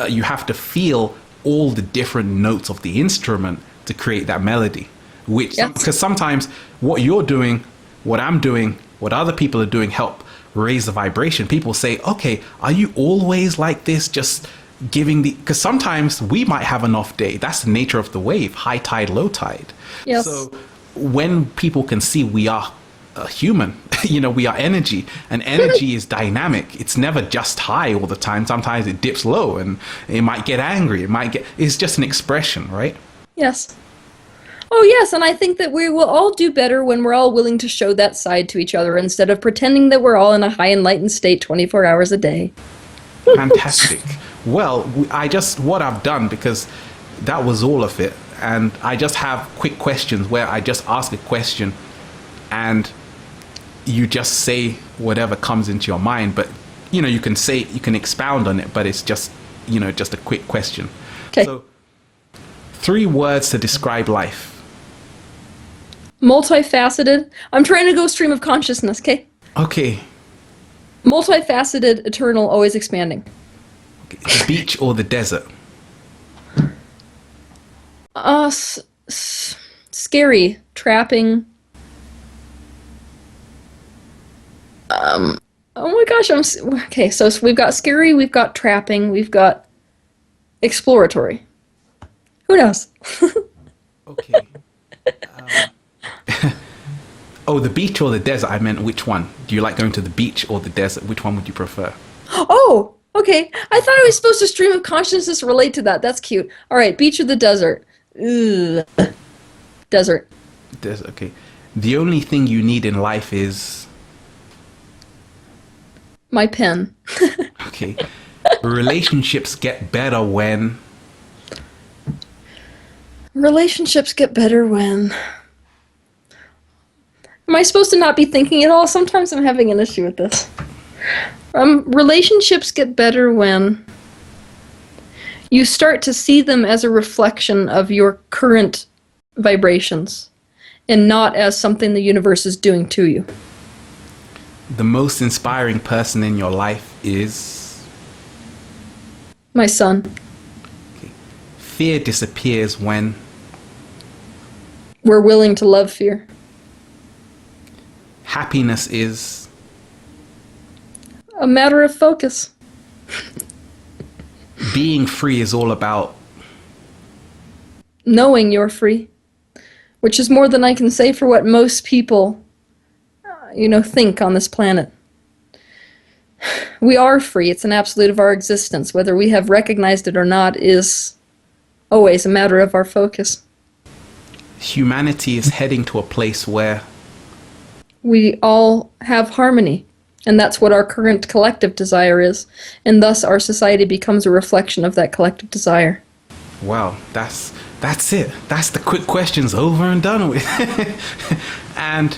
you have to feel all the different notes of the instrument to create that melody. Because sometimes what you're doing, what I'm doing, what other people are doing help raise the vibration. People say, okay, are you always like this, just giving because sometimes we might have an off day. That's the nature of the wave, high tide, low tide. Yes. So when people can see we are a human, we are energy, and energy is dynamic. It's never just high all the time. Sometimes it dips low and it might get angry. It's just an expression, right? Yes. Oh, yes, and I think that we will all do better when we're all willing to show that side to each other instead of pretending that we're all in a high enlightened state 24 hours a day. Fantastic. Well, what I've done, because that was all of it, and I just have quick questions where I just ask a question and you just say whatever comes into your mind, but you can expound on it, but it's just just a quick question. Okay. So 3 words to describe life. Multifaceted. I'm trying to go stream of consciousness, okay? Okay. Multifaceted, eternal, always expanding. The beach or the desert? Scary, trapping. Oh my gosh, okay, so we've got scary, we've got trapping, we've got exploratory. Who knows? Okay. Oh, the beach or the desert? I meant which one? Do you like going to the beach or the desert? Which one would you prefer? Oh, okay. I thought I was supposed to stream of consciousness relate to that. That's cute. All right, beach or the desert? Ugh. Desert. Desert, okay. The only thing you need in life is... My pen. Okay. Relationships get better when... Relationships get better when... Am I supposed to not be thinking at all? Sometimes I'm having an issue with this. Relationships get better when you start to see them as a reflection of your current vibrations and not as something the universe is doing to you. The most inspiring person in your life is? My son. Okay. Fear disappears when? We're willing to love fear. Happiness is? A matter of focus. Being free is all about? Knowing you're free, which is more than I can say for what most people, think on this planet. We are free. It's an absolute of our existence. Whether we have recognized it or not is always a matter of our focus. Humanity is heading to a place where? We all have harmony, and that's what our current collective desire is, and thus our society becomes a reflection of that collective desire. Wow, that's it. That's the quick questions over and done with. And,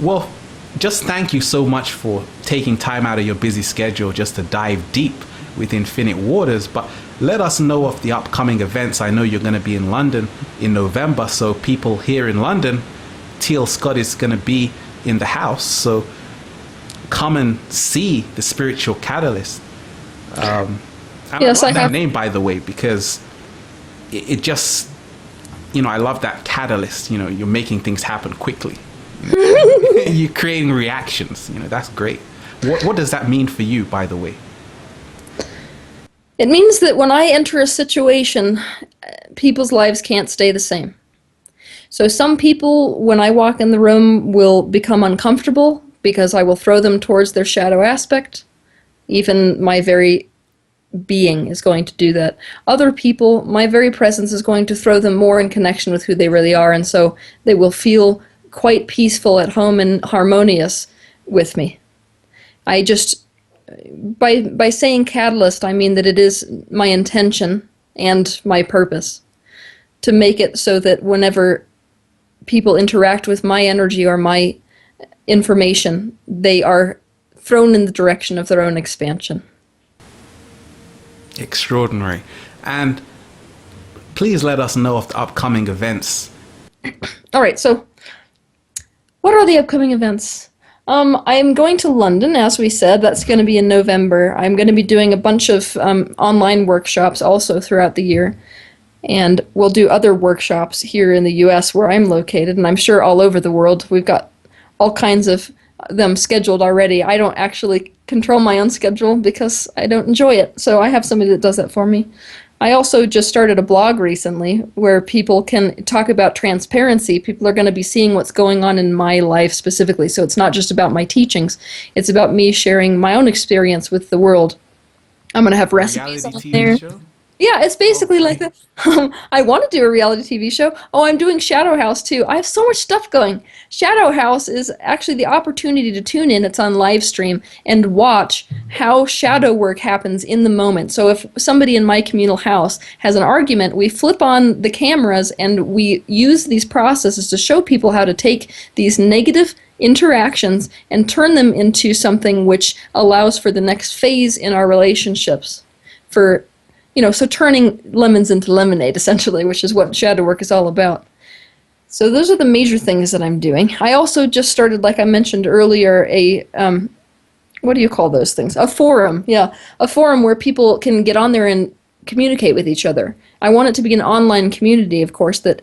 well, just thank you so much for taking time out of your busy schedule just to dive deep with Infinite Waters. But let us know of the upcoming events. I know you're going to be in London in November, so people here in London, Teal Scott is going to be in the house, so come and see the Spiritual Catalyst. Yes, I love that name, by the way, because it just, I love that catalyst. You're making things happen quickly. You're creating reactions. That's great. What does that mean for you, by the way? It means that when I enter a situation, people's lives can't stay the same. So some people, when I walk in the room, will become uncomfortable because I will throw them towards their shadow aspect. Even my very being is going to do that. Other people, my very presence is going to throw them more in connection with who they really are, and so they will feel quite peaceful at home and harmonious with me. I just, by saying catalyst, I mean that it is my intention and my purpose to make it so that whenever people interact with my energy or my information, they are thrown in the direction of their own expansion. Extraordinary. And please let us know of the upcoming events. All right, so what are the upcoming events? I'm going to London, as we said. That's going to be in November. I'm going to be doing a bunch of online workshops also throughout the year. And we'll do other workshops here in the U.S. where I'm located, and I'm sure all over the world. We've got all kinds of them scheduled already. I don't actually control my own schedule because I don't enjoy it, so I have somebody that does that for me. I also just started a blog recently where people can talk about transparency. People are going to be seeing what's going on in my life specifically, so it's not just about my teachings. It's about me sharing my own experience with the world. I'm going to have recipes on there. Show? Yeah, it's basically like that. I want to do a reality TV show. Oh, I'm doing Shadow House too. I have so much stuff going. Shadow House is actually the opportunity to tune in. It's on live stream and watch how shadow work happens in the moment. So if somebody in my communal house has an argument, we flip on the cameras and we use these processes to show people how to take these negative interactions and turn them into something which allows for the next phase in our relationships. So turning lemons into lemonade, essentially, which is what shadow work is all about. So those are the major things that I'm doing. I also just started, like I mentioned earlier, what do you call those things? A forum, yeah. A forum where people can get on there and communicate with each other. I want it to be an online community, of course, that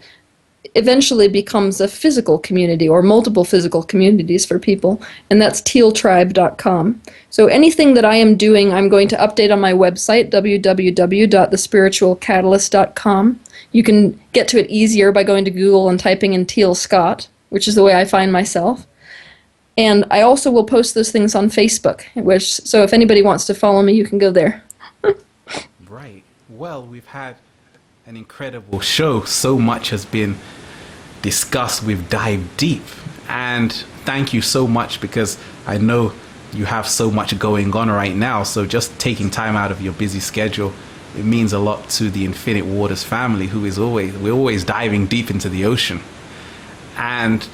eventually becomes a physical community or multiple physical communities for people, and that's tealtribe.com. So anything that I am doing, I'm going to update on my website, www.thespiritualcatalyst.com. You can get to it easier by going to Google and typing in Teal Scott, which is the way I find myself. And I also will post those things on Facebook, so if anybody wants to follow me, you can go there. Right. Well, we've had an incredible show. So much has been discussed. We've dived deep, and thank you so much, because I know you have so much going on right now, so just taking time out of your busy schedule, it means a lot to the Infinite Waters family, we're always diving deep into the ocean. And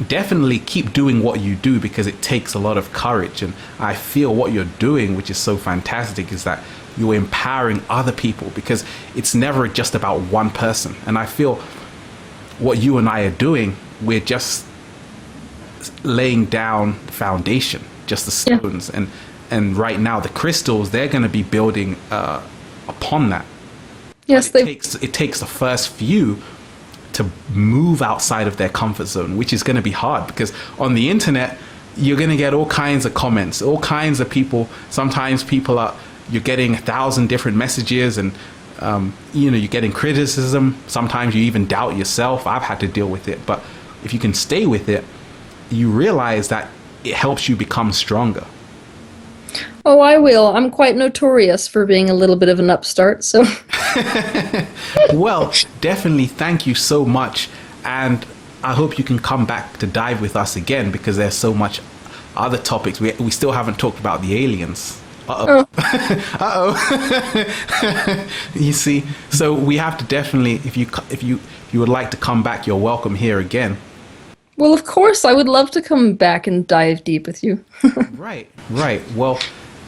definitely keep doing what you do, because it takes a lot of courage. And I feel what you're doing, which is so fantastic, is that you're empowering other people, because it's never just about one person. And I feel what you and I are doing, we're just laying down the foundation, just the stones. And right now the crystals, they're going to be building upon that. Yes, it takes the first few to move outside of their comfort zone, which is going to be hard, because on the internet you're going to get all kinds of comments, all kinds of people. Sometimes you're getting 1,000 different messages, and you're getting criticism. Sometimes you even doubt yourself. I've had to deal with it, but if you can stay with it, you realize that it helps you become stronger. Oh, I will. I'm quite notorious for being a little bit of an upstart, so. Well, definitely thank you so much, and I hope you can come back to dive with us again, because there's so much other topics. We still haven't talked about the aliens. Uh-oh. Uh-oh. You see, so we have to definitely, if you would like to come back, you're welcome here again. Well, of course, I would love to come back and dive deep with you. Right. Well,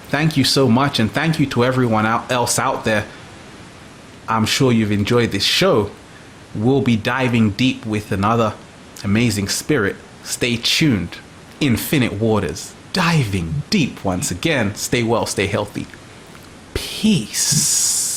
thank you so much, and thank you to everyone else out there. I'm sure you've enjoyed this show. We'll be diving deep with another amazing spirit. Stay tuned. Infinite Waters. Diving deep once again. Stay well, stay healthy. Peace.